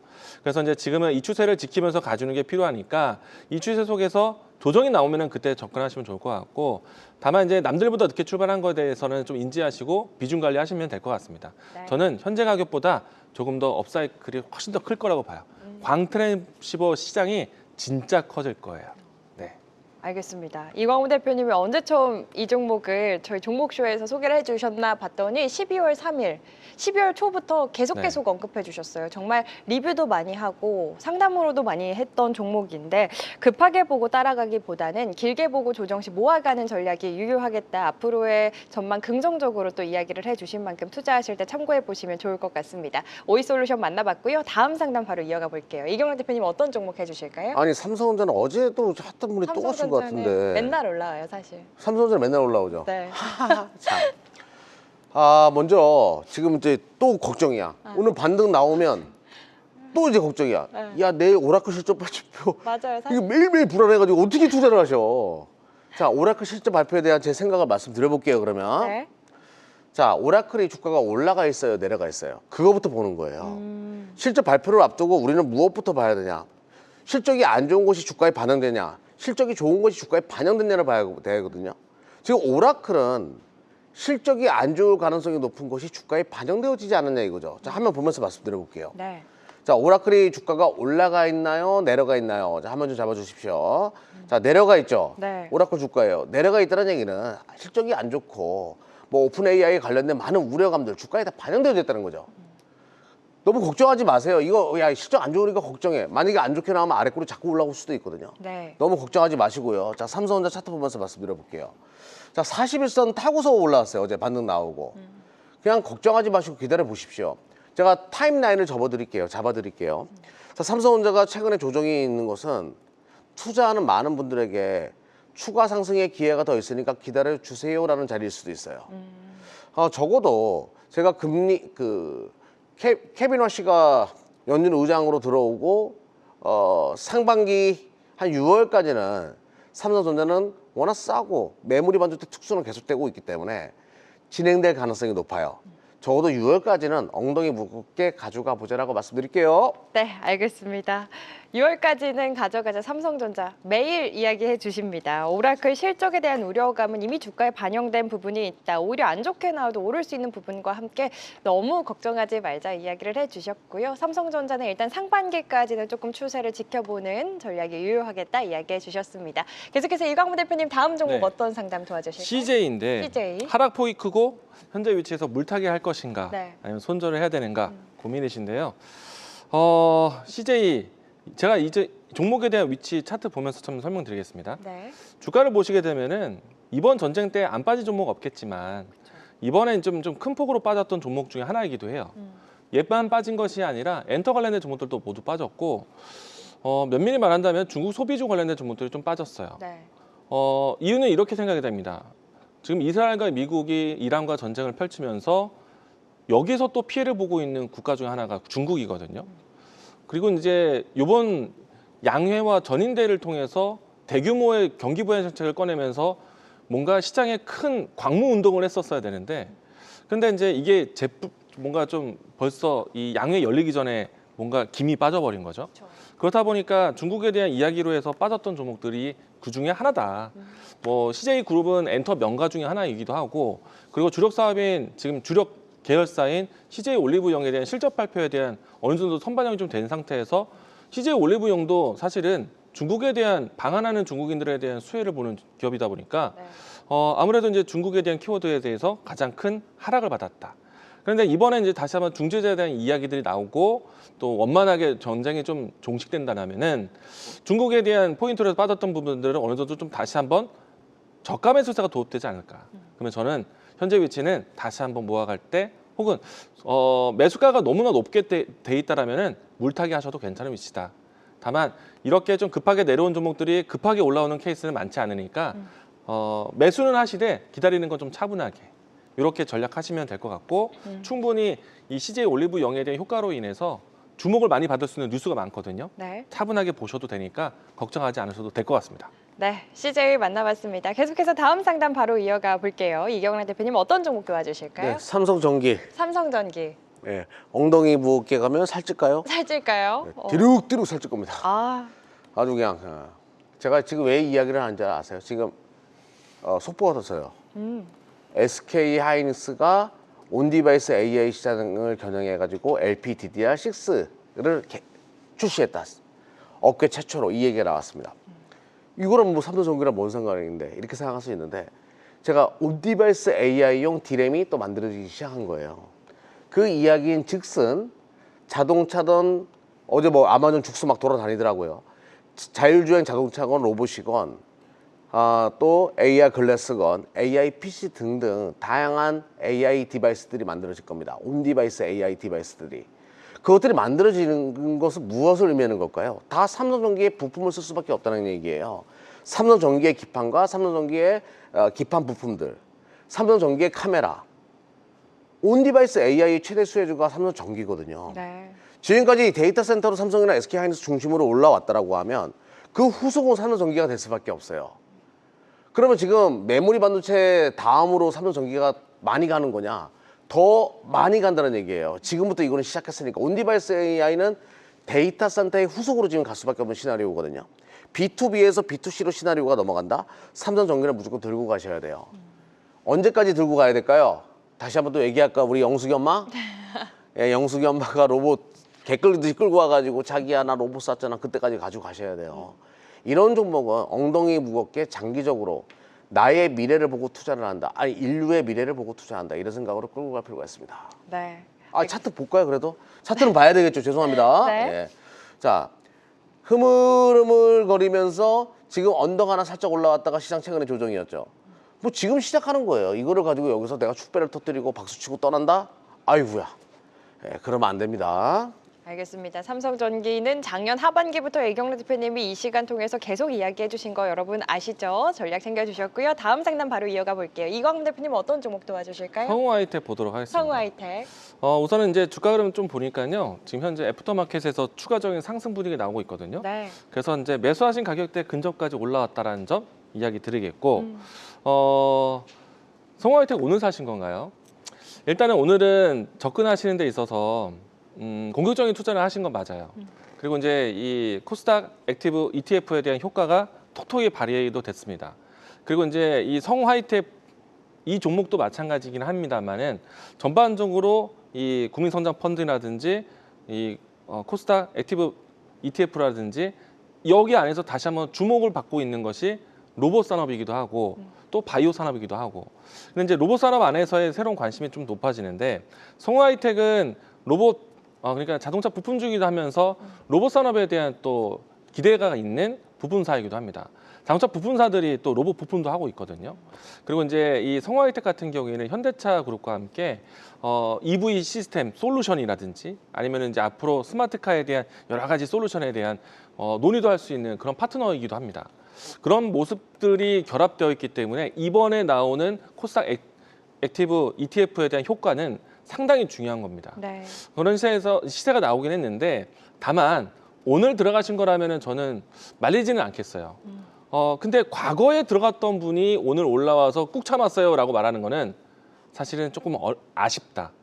그래서 이제 지금은 이 추세를 지키면서 가주는 게 필요하니까 이 추세 속에서 조정이 나오면은 그때 접근하시면 좋을 것 같고, 다만 이제 남들보다 늦게 출발한 거에 대해서는 좀 인지하시고 비중 관리하시면 될 것 같습니다. 네. 저는 현재 가격보다 조금 더 업사이클이 훨씬 더 클 거라고 봐요. 광트랜시버 시장이 진짜 커질 거예요. 네. 알겠습니다. 이광우 대표님이 언제 처음 이 종목을 저희 종목쇼에서 소개를 해주셨나 봤더니 12월 3일, 12월 초부터 계속 언급해 주셨어요. 정말 리뷰도 많이 하고 상담으로도 많이 했던 종목인데, 급하게 보고 따라가기보다는 길게 보고 조정시 모아가는 전략이 유효하겠다. 앞으로의 전망 긍정적으로 또 이야기를 해주신 만큼 투자하실 때 참고해 보시면 좋을 것 같습니다. 오이솔루션 만나봤고요. 다음 상담 바로 이어가 볼게요. 이경락 대표님 어떤 종목 해주실까요? 아니 삼성전자는 어제도 핫한 분이 또 가신 것 같은데. 맨날 올라와요, 사실. 삼성전자 맨날 올라오죠. 네. 참. 먼저 지금 이제 또 걱정이야. 오늘 반등 나오면 또 이제 걱정이야. 네. 야, 내일 오라클 실적 발표. 맞아요. 이거 매일매일 불안해가지고 어떻게 투자를 하셔? 자, 오라클 실적 발표에 대한 제 생각을 말씀드려볼게요. 그러면 네. 자, 오라클의 주가가 올라가 있어요, 내려가 있어요. 그거부터 보는 거예요. 실적 발표를 앞두고 우리는 무엇부터 봐야 되냐? 실적이 안 좋은 것이 주가에 반영되냐? 실적이 좋은 것이 주가에 반영됐냐를 봐야 되거든요. 지금 오라클은 실적이 안 좋을 가능성이 높은 것이 주가에 반영되어지지 않았냐 이거죠. 자, 화면 보면서 말씀드려 볼게요. 네. 자, 오라클이 주가가 올라가 있나요? 내려가 있나요? 자, 한번 좀 잡아주십시오. 자, 내려가 있죠? 네. 오라클 주가예요. 내려가 있다는 얘기는 실적이 안 좋고 뭐 오픈 AI 관련된 많은 우려감들 주가에 다 반영되어 있다는 거죠. 너무 걱정하지 마세요. 이거 야 실적 안 좋으니까 걱정해. 만약에 안 좋게 나오면 아래꼬리 자꾸 올라올 수도 있거든요. 네. 너무 걱정하지 마시고요. 자, 삼성전자 차트 보면서 말씀드려 볼게요. 자, 41선 타고서 올라왔어요. 어제 반등 나오고. 그냥 걱정하지 마시고 기다려 보십시오. 제가 타임라인을 잡아드릴게요. 자, 삼성전자가 최근에 조정이 있는 것은 투자하는 많은 분들에게 추가 상승의 기회가 더 있으니까 기다려 주세요라는 자리일 수도 있어요. 적어도 제가 케빈 러시가 연준 의장으로 들어오고 상반기 한 6월까지는 삼성전자는 워낙 싸고 매물이 반도체 특수는 계속되고 있기 때문에 진행될 가능성이 높아요. 적어도 6월까지는 엉덩이 무겁게 가져가 보자라고 말씀드릴게요. 네, 알겠습니다. 6월까지는 가져가자 삼성전자 매일 이야기해 주십니다. 오라클 실적에 대한 우려감은 이미 주가에 반영된 부분이 있다. 오히려 안 좋게 나와도 오를 수 있는 부분과 함께 너무 걱정하지 말자 이야기를 해주셨고요. 삼성전자는 일단 상반기까지는 조금 추세를 지켜보는 전략이 유효하겠다 이야기해 주셨습니다. 계속해서 이광무 대표님 다음 종목 네. 어떤 상담 도와주실까요? CJ인데 CJ. 하락폭이 크고 현재 위치에서 물타기 할 것인가 네. 아니면 손절을 해야 되는가 고민이신데요. CJ 제가 이제 종목에 대한 위치 차트 보면서 좀 설명드리겠습니다. 네. 주가를 보시게 되면은 이번 전쟁 때 안 빠진 종목 없겠지만 이번엔 좀 큰 폭으로 빠졌던 종목 중에 하나이기도 해요. 얘만 빠진 것이 아니라 엔터 관련된 종목들도 모두 빠졌고 면밀히 말한다면 중국 소비주 관련된 종목들이 좀 빠졌어요. 네. 이유는 이렇게 생각이 됩니다. 지금 이스라엘과 미국이 이란과 전쟁을 펼치면서 여기서 또 피해를 보고 있는 국가 중에 하나가 중국이거든요. 그리고 이제 이번 양회와 전인대를 통해서 대규모의 경기 부양 정책을 꺼내면서 뭔가 시장에 큰 광무 운동을 했었어야 되는데, 근데 이제 이게 뭔가 좀 벌써 이 양회 열리기 전에 뭔가 김이 빠져버린 거죠. 그렇다 보니까 중국에 대한 이야기로 해서 빠졌던 종목들이 그 중에 하나다. 뭐 CJ 그룹은 엔터 명가 중에 하나이기도 하고, 그리고 주력 사업인 지금 주력 계열사인 CJ 올리브영에 대한 실적 발표에 대한 어느 정도 선반영이 좀 된 상태에서 CJ 올리브영도 사실은 중국에 대한 방한하는 중국인들에 대한 수혜를 보는 기업이다 보니까 네. 아무래도 이제 중국에 대한 키워드에 대해서 가장 큰 하락을 받았다. 그런데 이번에 이제 다시 한번 중재자에 대한 이야기들이 나오고 또 원만하게 전쟁이 좀 종식된다면은 중국에 대한 포인트로 빠졌던 부분들은 어느 정도 좀 다시 한번 저가 매수세가 도입되지 않을까. 그러면 저는 현재 위치는 다시 한번 모아갈 때 혹은 매수가가 너무나 높게 돼 있다라면은 물타기 하셔도 괜찮은 위치다. 다만 이렇게 좀 급하게 내려온 종목들이 급하게 올라오는 케이스는 많지 않으니까 매수는 하시되 기다리는 건 좀 차분하게 이렇게 전략하시면 될 것 같고 충분히 이 CJ 올리브영에 대한 효과로 인해서 주목을 많이 받을 수 있는 뉴스가 많거든요. 네. 차분하게 보셔도 되니까 걱정하지 않으셔도 될 것 같습니다. 네, CJ 만나봤습니다. 계속해서 다음 상담 바로 이어가 볼게요. 이경락 대표님 어떤 종목 도와주실까요? 네, 삼성전기. 삼성전기 예, 엉덩이 무겁게 가면 살찔까요? 살찔까요? 네, 디룩디룩 살찔 겁니다. 아, 아주 그냥 제가 지금 왜 이야기를 하는지 아세요? 지금 속보가 떴어요. SK 하이닉스가 온디바이스 AI 시장을 겨냥해가지고 LPDDR6를 출시했다. 업계 최초로 이 얘기가 나왔습니다. 이거랑 뭐 삼성전기랑 뭔 상관인데 이렇게 생각할 수 있는데 제가 온디바이스 AI용 D램이 또 만들어지기 시작한 거예요. 그 이야기인 즉슨 자동차든 어제 뭐 아마존 죽수 막 돌아다니더라고요. 자율주행 자동차건 로봇이건 또 AR 글래스건 AI PC 등등 다양한 AI 디바이스들이 만들어질 겁니다. 온디바이스 AI 디바이스들이. 그것들이 만들어지는 것은 무엇을 의미하는 걸까요? 다 삼성전기의 부품을 쓸 수밖에 없다는 얘기예요. 삼성전기의 기판과 삼성전기의 기판 부품들, 삼성전기의 카메라. 온디바이스 AI의 최대 수혜주가 삼성전기거든요. 네. 지금까지 데이터 센터로 삼성이나 SK 하이닉스 중심으로 올라왔다라고 하면 그 후속은 삼성전기가 될 수밖에 없어요. 그러면 지금 메모리 반도체 다음으로 삼성전기가 많이 가는 거냐? 더 많이 간다는 얘기예요. 지금부터 이거는 시작했으니까. 온디바이스 AI는 데이터 센터의 후속으로 지금 갈 수밖에 없는 시나리오거든요. B2B에서 B2C로 시나리오가 넘어간다? 삼성전기를 무조건 들고 가셔야 돼요. 언제까지 들고 가야 될까요? 다시 한번 또 얘기할까? 우리 영숙이 엄마? 예, 영숙이 엄마가 로봇 개 끌듯이 끌고 와가지고 자기야 나 로봇 샀잖아. 그때까지 가지고 가셔야 돼요. 이런 종목은 엉덩이 무겁게 장기적으로 나의 미래를 보고 투자를 한다. 아니 인류의 미래를 보고 투자한다. 이런 생각으로 끌고 갈 필요가 있습니다. 네. 차트 볼까요 그래도? 차트는 봐야 되겠죠. 죄송합니다. 네. 예. 자, 흐물흐물거리면서 지금 언덕 하나 살짝 올라왔다가 시장 최근에 조정이었죠. 뭐 지금 시작하는 거예요. 이거를 가지고 여기서 내가 축배를 터뜨리고 박수치고 떠난다? 아이고야. 예, 그러면 안 됩니다. 알겠습니다. 삼성전기는 작년 하반기부터 이경락 대표님이 이 시간 통해서 계속 이야기해 주신 거 여러분 아시죠? 전략 챙겨주셨고요. 다음 상담 바로 이어가 볼게요. 이광 대표님 어떤 종목 도와주실까요? 성우하이텍 보도록 하겠습니다. 성우하이텍. 우선은 이제 주가 흐름 좀 보니까요. 지금 현재 애프터마켓에서 추가적인 상승 분위기 나오고 있거든요. 네. 그래서 이제 매수하신 가격대 근접까지 올라왔다라는 점 이야기 드리겠고, 성우하이텍 오늘 사신 건가요? 일단은 오늘은 접근하시는 데 있어서 공격적인 투자를 하신 건 맞아요. 그리고 이제 이 코스닥 액티브 ETF에 대한 효과가 톡톡히 발휘도 됐습니다. 그리고 이제 이 성우하이텍 이 종목도 마찬가지긴 합니다만은 전반적으로 이 국민성장 펀드라든지 이 코스닥 액티브 ETF라든지 여기 안에서 다시 한번 주목을 받고 있는 것이 로봇 산업이기도 하고 또 바이오 산업이기도 하고. 근데 이제 로봇 산업 안에서의 새로운 관심이 좀 높아지는데 성우하이텍은 로봇 그러니까 자동차 부품주이기도 하면서 로봇 산업에 대한 또 기대가 있는 부품사이기도 합니다. 자동차 부품사들이 또 로봇 부품도 하고 있거든요. 그리고 이제 이 성화이텍 같은 경우에는 현대차 그룹과 함께 EV 시스템 솔루션이라든지 아니면 이제 앞으로 스마트카에 대한 여러 가지 솔루션에 대한 논의도 할 수 있는 그런 파트너이기도 합니다. 그런 모습들이 결합되어 있기 때문에 이번에 나오는 코스닥 액티브 ETF에 대한 효과는 상당히 중요한 겁니다. 네. 그런 시세가 나오긴 했는데 다만 오늘 들어가신 거라면은 저는 말리지는 않겠어요. 근데 과거에 들어갔던 분이 오늘 올라와서 꾹 참았어요라고 말하는 거는 사실은 조금 아쉽다.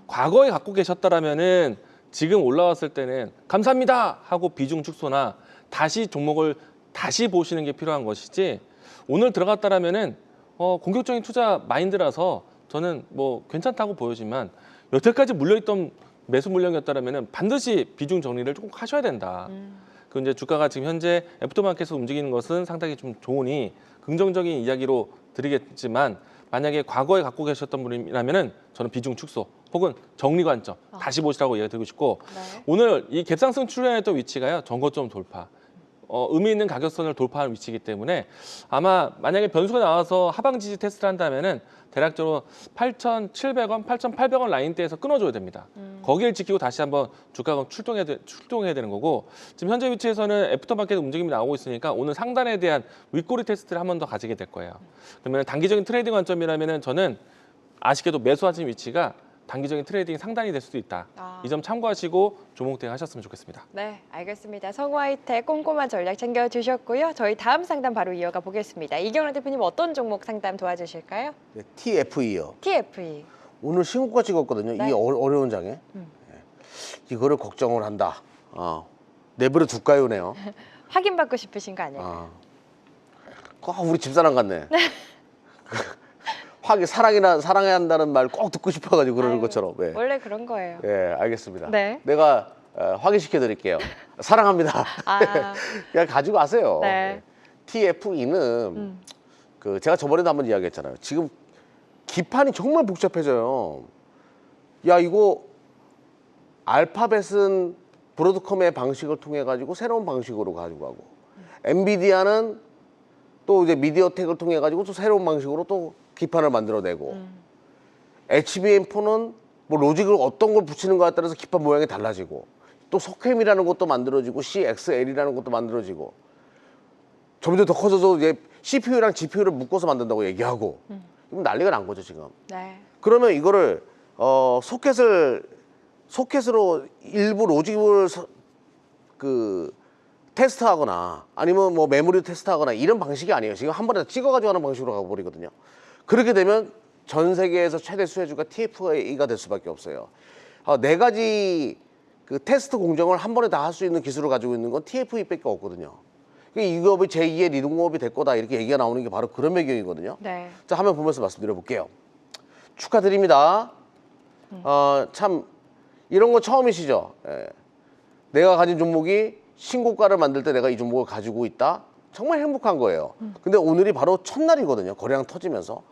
과거에 갖고 계셨다라면은 지금 올라왔을 때는 감사합니다 하고 비중 축소나 다시 종목을 다시 보시는 게 필요한 것이지 오늘 들어갔다라면은 공격적인 투자 마인드라서 저는 뭐 괜찮다고 보여지만 여태까지 물려있던 매수 물량이었다라면은 반드시 비중 정리를 조금 하셔야 된다. 그 이제 주가가 지금 현재 애프터마켓에서 움직이는 것은 상당히 좀 좋으니 긍정적인 이야기로 드리겠지만 만약에 과거에 갖고 계셨던 분이라면은 저는 비중 축소 혹은 정리 관점 다시 보시라고 이야기 드리고 싶고 네. 오늘 이 갭상승 출현했던 위치가요 전고점 돌파. 의미 있는 가격선을 돌파한 위치이기 때문에 아마 만약에 변수가 나와서 하방 지지 테스트를 한다면은 대략적으로 8,700원, 8,800원 라인대에서 끊어줘야 됩니다. 거기를 지키고 다시 한번 주가가 출동해야 되는 거고 지금 현재 위치에서는 애프터마켓 움직임이 나오고 있으니까 오늘 상단에 대한 윗꼬리 테스트를 한 번 더 가지게 될 거예요. 그러면 단기적인 트레이딩 관점이라면은 저는 아쉽게도 매수하신 위치가 단기적인 트레이딩이 상단이 될 수도 있다. 이 점 참고하시고 조목 대응하셨으면 좋겠습니다. 네, 알겠습니다. 성화이텍 꼼꼼한 전략 챙겨주셨고요. 저희 다음 상담 바로 이어가 보겠습니다. 이경락 대표님 어떤 종목 상담 도와주실까요? 네, TFE요. TFE. 오늘 신고가 찍었거든요. 네. 이 어려운 장에. 네. 이거를 걱정을 한다. 내버려 둘까요네요. 확인받고 싶으신 거 아닐까요? 우리 집사람 같네. 사랑해야 한다는 말 꼭 듣고 싶어가지고 그러는 아유, 것처럼. 네. 원래 그런 거예요. 예, 알겠습니다. 네. 내가 확인시켜 드릴게요. 사랑합니다. 아. 그냥 가지고 가세요. 네. TFE는 제가 저번에도 한번 이야기했잖아요. 지금 기판이 정말 복잡해져요. 야, 이거 알파벳은 브로드컴의 방식을 통해 가지고 새로운 방식으로 가지고 가고 엔비디아는 또 이제 미디어텍을 통해 가지고 또 새로운 방식으로 또 기판을 만들어내고 HBM4는 뭐 로직을 어떤 걸 붙이는 거에 따라서 기판 모양이 달라지고 또 석회미라는 것도 만들어지고 CXL이라는 것도 만들어지고 점점 더 커져서 이제 CPU랑 GPU를 묶어서 만든다고 얘기하고 이건 난리가 난 거죠 지금. 네. 그러면 이거를 소켓으로 일부 로직을 테스트하거나 아니면 뭐 메모리 테스트하거나 이런 방식이 아니에요. 지금 한 번에 찍어가지고 하는 방식으로 가버리거든요. 그렇게 되면 전 세계에서 최대 수혜주가 TFE가 될 수밖에 없어요. 네 가지 그 테스트 공정을 한 번에 다 할 수 있는 기술을 가지고 있는 건 TFE밖에 없거든요. 이 기업이 제2의 리듬업이 될 거다 이렇게 얘기가 나오는 게 바로 그런 배경이거든요. 네. 자, 화면 보면서 말씀드려 볼게요. 축하드립니다. 참 이런 거 처음이시죠? 예. 내가 가진 종목이 신고가를 만들 때 내가 이 종목을 가지고 있다? 정말 행복한 거예요. 근데 오늘이 바로 첫날이거든요. 거래량 터지면서.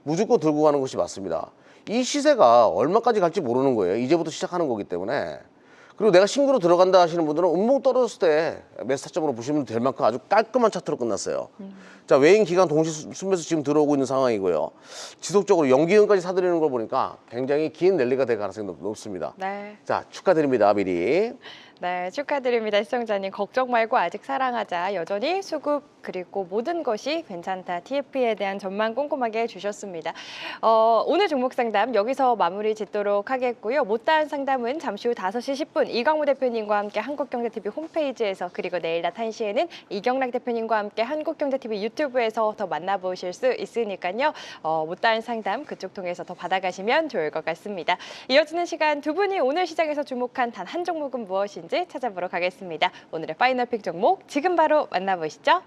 무조건 들고 가는 것이 맞습니다. 이 시세가 얼마까지 갈지 모르는 거예요. 이제부터 시작하는 거기 때문에. 그리고 내가 신규로 들어간다 하시는 분들은 음봉 떨어졌을 때 매수 타점으로 보시면 될 만큼 아주 깔끔한 차트로 끝났어요. 자, 외인 기간 동시 순매수 지금 들어오고 있는 상황이고요. 지속적으로 연기금까지 사들이는 걸 보니까 굉장히 긴 랠리가 될 가능성이 높습니다. 네. 자, 축하드립니다. 미리. 네, 축하드립니다. 시청자님. 걱정 말고 아직 사랑하자. 여전히 수급 그리고 모든 것이 괜찮다. TFE에 대한 전망 꼼꼼하게 해주셨습니다. 오늘 종목 상담 여기서 마무리 짓도록 하겠고요. 못다한 상담은 잠시 후 5시 10분 이광무 대표님과 함께 한국경제TV 홈페이지에서 그리고 내일 낮 1시에는 이경락 대표님과 함께 한국경제TV 유튜브에서 더 만나보실 수 있으니까요. 못다한 상담 그쪽 통해서 더 받아가시면 좋을 것 같습니다. 이어지는 시간 두 분이 오늘 시장에서 주목한 단 한 종목은 무엇인지 찾아보러 가겠습니다. 오늘의 파이널 픽 종목 지금 바로 만나보시죠.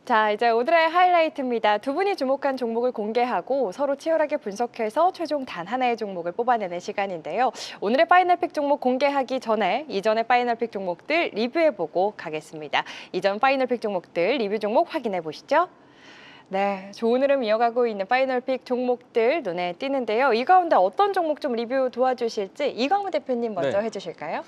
자, 이제 오늘의 하이라이트입니다. 두 분이 주목한 종목을 공개하고 서로 치열하게 분석해서 최종 단 하나의 종목을 뽑아내는 시간인데요. 오늘의 파이널픽 종목 공개하기 전에 이전의 파이널픽 종목들 리뷰해보고 가겠습니다. 이전 파이널픽 종목들 리뷰 종목 확인해 보시죠. 네, 좋은 흐름 이어가고 있는 파이널픽 종목들 눈에 띄는데요. 이 가운데 어떤 종목 좀 리뷰 도와주실지 이광우 대표님 먼저 네. 해주실까요?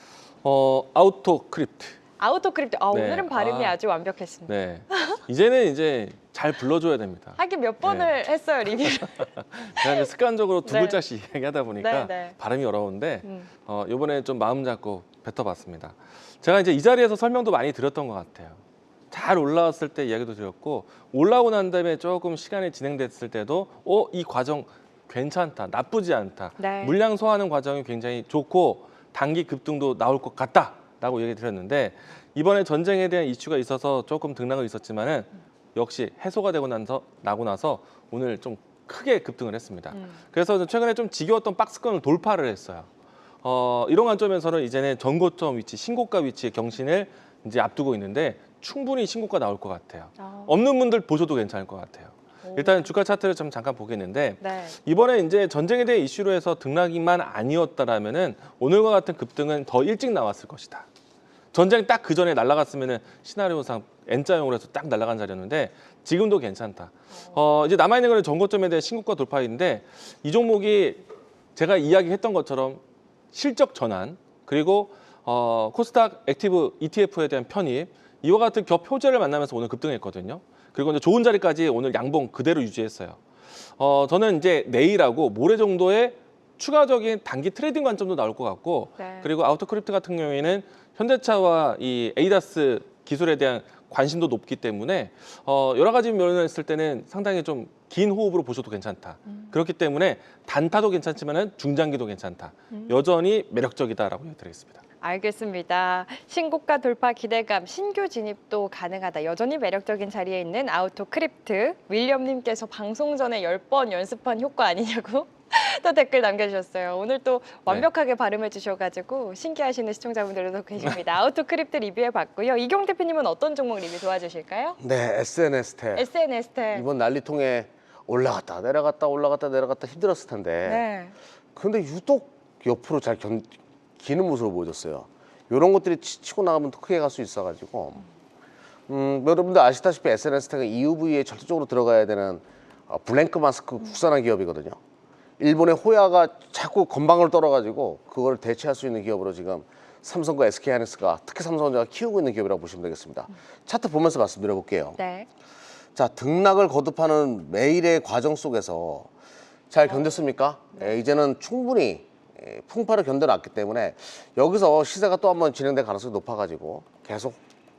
아우토 크립트. 아우토 크립트. 네. 오늘은 발음이 아주 완벽했습니다. 네. 이제는 이제 잘 불러줘야 됩니다. 하긴 몇 번을 했어요, 리뷰. 제가 이제 습관적으로 두 네. 글자씩 얘기하다 보니까 네, 네. 발음이 어려운데 음. 이번에 좀 마음 잡고 뱉어봤습니다. 제가 이제 이 자리에서 설명도 많이 드렸던 것 같아요. 잘 올라왔을 때 이야기도 드렸고 올라오고 난 다음에 조금 시간이 진행됐을 때도 이 과정 괜찮다, 나쁘지 않다. 네. 물량 소화하는 과정이 굉장히 좋고 단기 급등도 나올 것 같다라고 얘기 드렸는데 이번에 전쟁에 대한 이슈가 있어서 조금 등락은 있었지만은 역시 해소가 되고 나서 오늘 좀 크게 급등을 했습니다. 그래서 최근에 좀 지겨웠던 박스권을 돌파를 했어요. 이런 관점에서는 이제는 전고점 위치, 신고가 위치의 경신을 이제 앞두고 있는데 충분히 신고가 나올 것 같아요. 없는 분들 보셔도 괜찮을 것 같아요. 일단 주가 차트를 좀 잠깐 보겠는데 네. 이번에 이제 전쟁에 대한 이슈로 해서 등락이만 아니었다라면은 오늘과 같은 급등은 더 일찍 나왔을 것이다. 전쟁 딱 그 전에 날아갔으면은 시나리오상 N자형으로 해서 딱 날아간 자리였는데 지금도 괜찮다. 이제 남아 있는 거는 전고점에 대한 신고가 돌파인데 이 종목이 제가 이야기했던 것처럼 실적 전환 그리고 코스닥 액티브 ETF에 대한 편입 이와 같은 겹 효제를 만나면서 오늘 급등했거든요. 그리고 이제 좋은 자리까지 오늘 양봉 그대로 유지했어요. 저는 이제 내일하고 모레 정도의 추가적인 단기 트레이딩 관점도 나올 것 같고 네. 그리고 아우토크립트 같은 경우에는 현대차와 이 에이다스 기술에 대한 관심도 높기 때문에 여러 가지 면을 했을 때는 상당히 좀 긴 호흡으로 보셔도 괜찮다. 그렇기 때문에 단타도 괜찮지만은 중장기도 괜찮다. 여전히 매력적이다라고 얘기드리겠습니다. 알겠습니다. 신고가 돌파 기대감, 신규 진입도 가능하다. 여전히 매력적인 자리에 있는 아우토 크립트. 윌리엄님께서 방송 전에 10번 연습한 효과 아니냐고 또 댓글 남겨주셨어요. 오늘 또 완벽하게 발음해 주셔가지고 신기하시는 시청자분들도 계십니다. 아우토 크립트 리뷰해봤고요. 이경 대표님은 어떤 종목 리뷰 도와주실까요? 네, SNS텍. SNS텍. 이번 난리통에 올라갔다 내려갔다 올라갔다 내려갔다 힘들었을 텐데 네. 근데 유독 옆으로 잘 기는 모습을 보여줬어요. 이런 것들이 치고 나가면 더 크게 갈 수 있어가지고 여러분들 아시다시피 SNS텍은 EUV에 절대적으로 들어가야 되는 블랭크 마스크 국산화 기업이거든요. 일본의 호야가 자꾸 건방을 떨어가지고 그걸 대체할 수 있는 기업으로 지금 삼성과 SK하이닉스가 특히 삼성전자가 키우고 있는 기업이라고 보시면 되겠습니다. 차트 보면서 말씀드려볼게요. 네. 자, 등락을 거듭하는 매일의 과정 속에서 잘 견뎠습니까? 이제는 충분히 풍파를 견뎌놨기 때문에 여기서 시세가 또 한번 진행될 가능성이 높아가지고 계속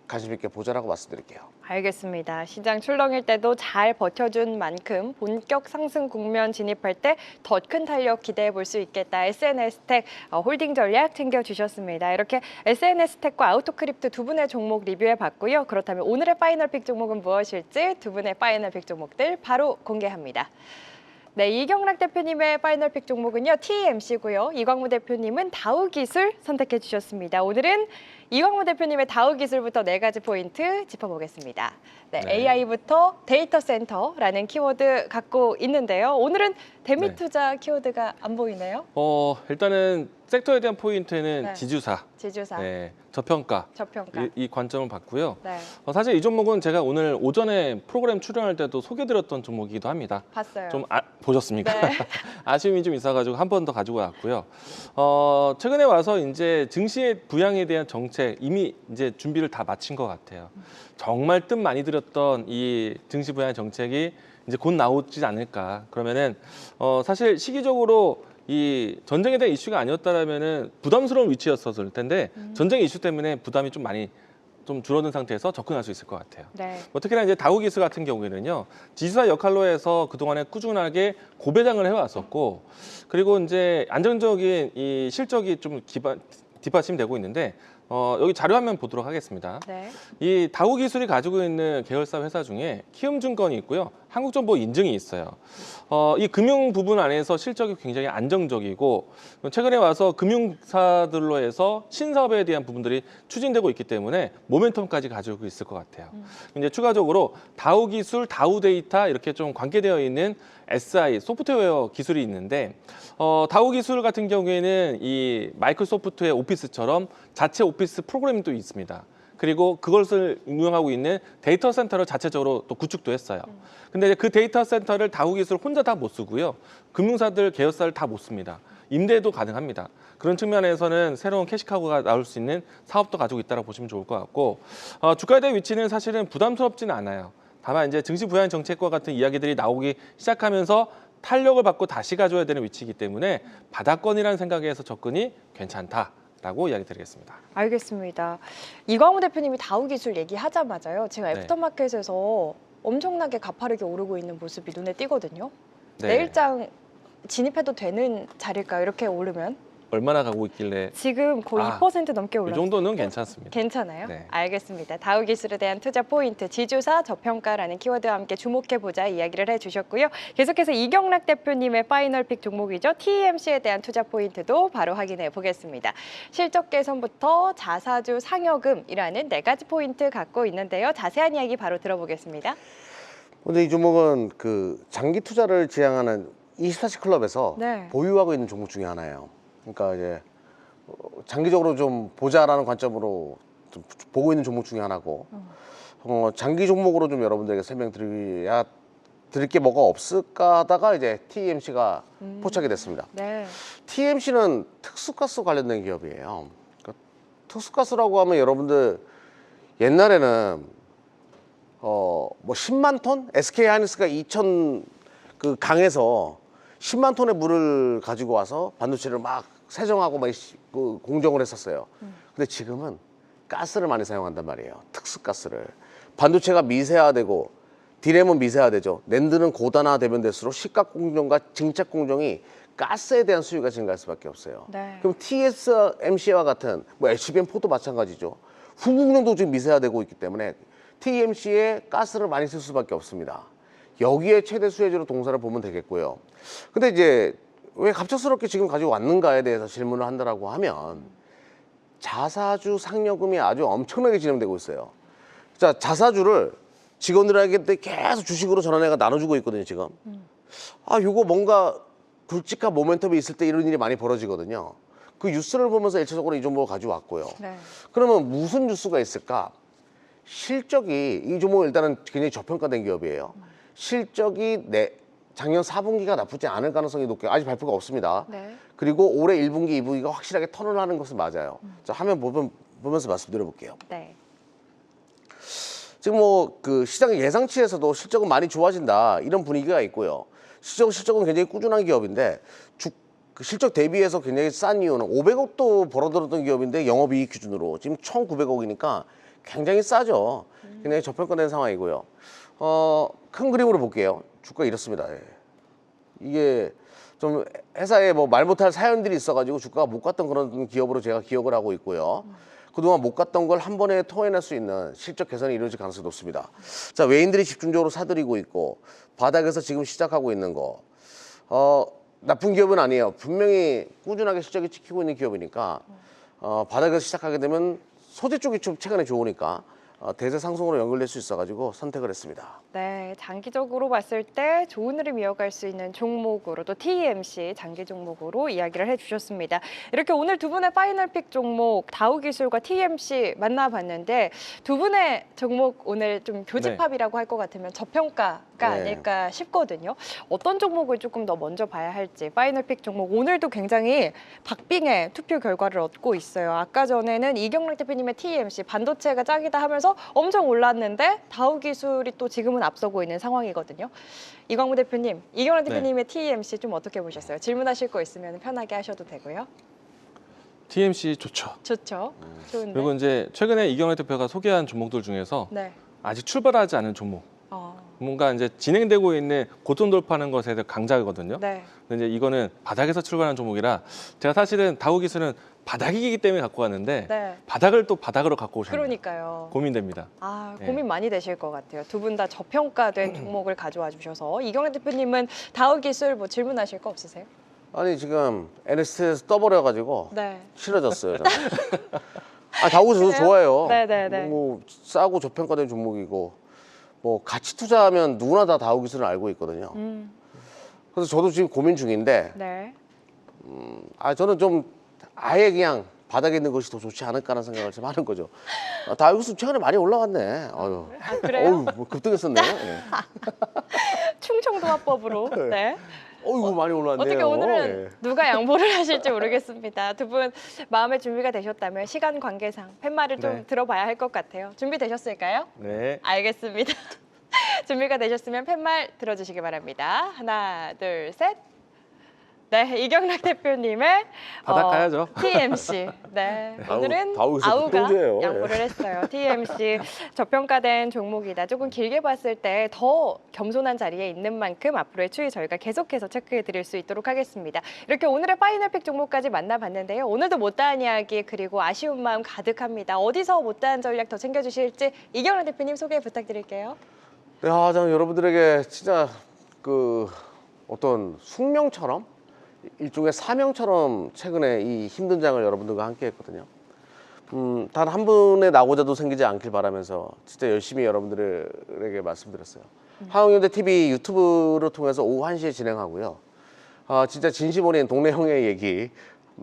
관심 있게 보자라고 말씀드릴게요. 알겠습니다. 시장 출렁일 때도 잘 버텨준 만큼 본격 상승 국면 진입할 때 더 큰 탄력 기대해 볼 수 있겠다. SNS텍 홀딩 전략 챙겨주셨습니다. 이렇게 SNS텍과 아우토크립트 두 분의 종목 리뷰해봤고요. 그렇다면 오늘의 파이널픽 종목은 무엇일지 두 분의 파이널픽 종목들 바로 공개합니다. 네, 이경락 대표님의 파이널픽 종목은요. TMC고요. 이광무 대표님은 다우기술 선택해 주셨습니다. 오늘은 이광무 대표님의 다우기술부터 4가지 포인트 짚어보겠습니다. 네, 네. AI부터 데이터 센터라는 키워드 갖고 있는데요. 오늘은 대미투자 키워드가 안 보이네요. 일단은 섹터에 대한 포인트는 네. 지주사, 지주사, 네, 저평가 저평가. 이 관점을 봤고요. 네, 사실 이 종목은 제가 오늘 오전에 프로그램 출연할 때도 소개드렸던 종목이기도 합니다. 봤어요. 좀 보셨습니까? 네. 아쉬움이 좀 있어가지고 한 번 더 가지고 왔고요. 최근에 와서 이제 증시의 부양에 대한 정책 이미 이제 준비를 다 마친 것 같아요. 정말 뜻 많이 들였던 이 증시 부양 정책이 이제 곧 나오지 않을까. 그러면은 사실 시기적으로 이 전쟁에 대한 이슈가 아니었다라면은 부담스러운 위치였었을 텐데 전쟁 이슈 때문에 부담이 좀 많이 좀 줄어든 상태에서 접근할 수 있을 것 같아요. 네. 특히나 이제 다우기술 같은 경우에는요, 지주사 역할로 해서 그동안에 꾸준하게 고배당을 해왔었고, 그리고 이제 안정적인 이 실적이 좀 뒷받침되고 있는데 여기 자료 화면 보도록 하겠습니다. 네. 이 다우기술이 가지고 있는 계열사 회사 중에 키움증권이 있고요. 한국정보 인증이 있어요. 이 금융 부분 안에서 실적이 굉장히 안정적이고 최근에 와서 금융사들로 해서 신사업에 대한 부분들이 추진되고 있기 때문에 모멘텀까지 가지고 있을 것 같아요. 이제 추가적으로 다우기술, 다우데이터 이렇게 좀 관계되어 있는 SI 소프트웨어 기술이 있는데 다우기술 같은 경우에는 이 마이크로소프트의 오피스처럼 자체 오피스 프로그램도 있습니다. 그리고 그것을 운영하고 있는 데이터 센터를 자체적으로 또 구축도 했어요. 근데 그 데이터 센터를 다우기술 혼자 다 못 쓰고요. 금융사들, 계열사를 다 못 씁니다. 임대도 가능합니다. 그런 측면에서는 새로운 캐시카우가 나올 수 있는 사업도 가지고 있다고 보시면 좋을 것 같고 주가에 대한 위치는 사실은 부담스럽지는 않아요. 다만 이제 증시 부양 정책과 같은 이야기들이 나오기 시작하면서 탄력을 받고 다시 가져야 되는 위치이기 때문에 바닥권이라는 생각에서 접근이 괜찮다라고 이야기 드리겠습니다. 알겠습니다. 이광우 대표님이 다우기술 얘기하자마자요. 지금 네. 애프터마켓에서 엄청나게 가파르게 오르고 있는 모습이 눈에 띄거든요. 네. 내일장 진입해도 되는 자리일까요? 이렇게 오르면? 얼마나 가고 있길래 지금 거의 2% 넘게 이 올랐어요. 정도는 괜찮습니다. 괜찮아요? 네. 알겠습니다. 다우기술에 대한 투자 포인트, 지주사, 저평가라는 키워드와 함께 주목해보자 이야기를 해주셨고요. 계속해서 이경락 대표님의 파이널 픽 종목이죠. TMC에 대한 투자 포인트도 바로 확인해 보겠습니다. 실적 개선부터 자사주 상여금이라는 4가지 포인트 갖고 있는데요. 자세한 이야기 바로 들어보겠습니다. 근데 이 종목은 그 장기 투자를 지향하는 24시 클럽에서 네. 보유하고 있는 종목 중에 하나예요. 그러니까 이제 장기적으로 좀 보자라는 관점으로 좀 보고 있는 종목 중에 하나고 장기 종목으로 좀 여러분들에게 드릴 게 뭐가 없을까 하다가 이제 TMC가 포착이 됐습니다. 네. TMC는 특수가스 관련된 기업이에요. 그러니까 특수가스라고 하면 여러분들 옛날에는 뭐 10만 톤? SK 하이닉스가 2000 그 강에서 10만 톤의 물을 가지고 와서 반도체를 막 세정하고 막 공정을 했었어요. 근데 지금은 가스를 많이 사용한단 말이에요. 특수가스를. 반도체가 미세화되고 디램은 미세화되죠. 낸드는 고단화되면 될수록 시각 공정과 증착 공정이 가스에 대한 수요가 증가할 수밖에 없어요. 네. 그럼 TSMC와 같은 뭐 HBM4도 마찬가지죠. 후공정도 지금 미세화되고 있기 때문에 TMC에 가스를 많이 쓸 수밖에 없습니다. 여기에 최대 수혜주로 동사를 보면 되겠고요. 근데 이제 왜 갑작스럽게 지금 가지고 왔는가에 대해서 질문을 한다라고 하면 자사주 상여금이 아주 엄청나게 진행되고 있어요. 자, 자사주를 직원들에게 계속 주식으로 전환해가 나눠주고 있거든요, 지금. 요거 뭔가 굵직한 모멘텀이 있을 때 이런 일이 많이 벌어지거든요. 그 뉴스를 보면서 일차적으로 이 종목을 가져왔고요. 네. 그러면 무슨 뉴스가 있을까? 실적이 이 종목은 일단은 굉장히 저평가된 기업이에요. 실적이 작년 4분기가 나쁘지 않을 가능성이 높게 아직 발표가 없습니다. 네. 그리고 올해 1분기, 2분기가 확실하게 턴을 하는 것은 맞아요. 자, 화면 보면서 말씀드려 볼게요. 네. 지금 뭐 그 시장의 예상치에서도 실적은 많이 좋아진다 이런 분위기가 있고요. 실적은 굉장히 꾸준한 기업인데 그 실적 대비해서 굉장히 싼 이유는 500억도 벌어들었던 기업인데 영업이익 기준으로 지금 1,900억이니까 굉장히 싸죠. 굉장히 저평가된 상황이고요. 큰 그림으로 볼게요. 주가 이렇습니다. 예. 이게 좀 회사에 뭐 말 못할 사연들이 있어가지고 주가가 못 갔던 그런 기업으로 제가 기억을 하고 있고요. 그동안 못 갔던 걸 한 번에 토해낼 수 있는 실적 개선이 이루어질 가능성이 높습니다. 자, 외인들이 집중적으로 사들이고 있고 바닥에서 지금 시작하고 있는 거 나쁜 기업은 아니에요. 분명히 꾸준하게 실적이 찍히고 있는 기업이니까 바닥에서 시작하게 되면 소재 쪽이 좀 최근에 좋으니까 대세 상승으로 연결될 수 있어가지고 선택을 했습니다. 네, 장기적으로 봤을 때 좋은 흐름 이어갈 수 있는 종목으로 또 TMC 장기 종목으로 이야기를 해주셨습니다. 이렇게 오늘 두 분의 파이널 픽 종목 다우기술과 TMC 만나봤는데 두 분의 종목 오늘 좀 교집합이라고 할 것 같으면 저평가가 네. 아닐까 싶거든요. 어떤 종목을 조금 더 먼저 봐야 할지 파이널 픽 종목 오늘도 굉장히 박빙의 투표 결과를 얻고 있어요. 아까 전에는 이경락 대표님의 TMC 반도체가 짝이다 하면서 엄청 올랐는데 다우기술이 또 지금은 앞서고 있는 상황이거든요. 이광우 대표님, 이경락 대표님의 TMC 좀 어떻게 보셨어요? 질문하실 거 있으면 편하게 하셔도 되고요. TMC 좋죠. 좋죠. 좋은데. 그리고 이제 최근에 이경락 대표가 소개한 종목들 중에서 네. 아직 출발하지 않은 종목. 뭔가 이제 진행되고 있는 고점 돌파하는 것에 대해 강자거든요. 네. 근데 이제 이거는 바닥에서 출발하는 종목이라 제가 사실은 다우 기술은 바닥이기 때문에 갖고 왔는데 네. 바닥을 또 바닥으로 갖고 오셨네요. 그러니까요. 고민됩니다. 아, 네. 고민 많이 되실 것 같아요. 두 분 다 저평가된 종목을 가져와 주셔서 이경래 대표님은 다우 기술 뭐 질문하실 거 없으세요? 아니 지금 NST에서 떠버려가지고 네. 싫어졌어요. 저는. 다우기 저도 그래요? 좋아해요. 네네네. 뭐 싸고 저평가된 종목이고 뭐 같이 투자하면 누구나 다 다우 기술을 알고 있거든요. 그래서 저도 지금 고민 중인데 네. 저는 좀 아예 그냥 바닥에 있는 것이 더 좋지 않을까라는 생각을 좀 하는 거죠. 다우 기술 최근에 많이 올라갔네. 아유. 아, 그래요? 어휴, 뭐 급등했었네요. 예. 충청도 화법으로. 네. 어이구 많이 올랐네요. 어떻게 오늘은 예. 누가 양보를 하실지 모르겠습니다. 두 분 마음의 준비가 되셨다면 시간 관계상 팻말을 좀 네. 들어봐야 할 것 같아요. 준비되셨을까요? 네. 알겠습니다. 준비가 되셨으면 팻말 들어주시기 바랍니다. 하나, 둘, 셋. 네, 이경락 대표님의 바닥 가야죠. TMC. 네, 오늘은 다우기술 아우가 형제예요. 양보를 했어요. TMC 저평가된 종목이다. 조금 길게 봤을 때 더 겸손한 자리에 있는 만큼 앞으로의 추이 저희가 계속해서 체크해 드릴 수 있도록 하겠습니다. 이렇게 오늘의 파이널픽 종목까지 만나봤는데요. 오늘도 못다한 이야기 그리고 아쉬운 마음 가득합니다. 어디서 못다한 전략 더 챙겨주실지 이경락 대표님 소개 부탁드릴게요. 네, 저는 여러분들에게 진짜 그 어떤 숙명처럼 일종의 사명처럼 최근에 이 힘든 장을 여러분들과 함께 했거든요. 단 한 분의 낙오자도 생기지 않길 바라면서 진짜 열심히 여러분들에게 말씀드렸어요. 한국연대 TV 유튜브를 통해서 오후 1시에 진행하고요. 진짜 진심 어린 동네 형의 얘기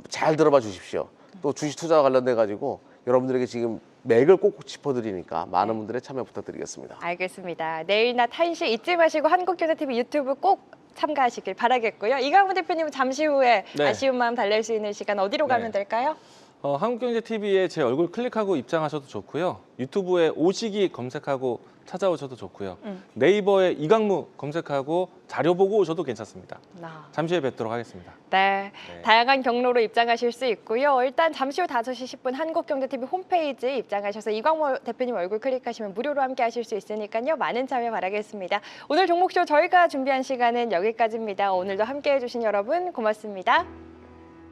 잘 들어봐 주십시오. 또 주식 투자와 관련돼 가지고 여러분들에게 지금 맥을 꼭꼭 짚어드리니까 많은 분들의 참여 부탁드리겠습니다. 알겠습니다. 내일 낮 1시 잊지 마시고 한국연애TV 유튜브 꼭 참가하시길 바라겠고요. 이강훈 대표님은 잠시 후에 네. 아쉬운 마음 달랠 수 있는 시간 어디로 네. 가면 될까요? 한국경제TV에 제 얼굴 클릭하고 입장하셔도 좋고요. 유튜브에 오시기 검색하고 찾아오셔도 좋고요. 네이버에 이강무 검색하고 자료 보고 오셔도 괜찮습니다. 잠시 후에 뵙도록 하겠습니다. 네, 네. 다양한 경로로 입장하실 수 있고요. 일단 잠시 후 5시 10분 한국경제TV 홈페이지 입장하셔서 이광모 대표님 얼굴 클릭하시면 무료로 함께 하실 수 있으니까요. 많은 참여 바라겠습니다. 오늘 종목쇼 저희가 준비한 시간은 여기까지입니다. 오늘도 함께해 주신 여러분 고맙습니다.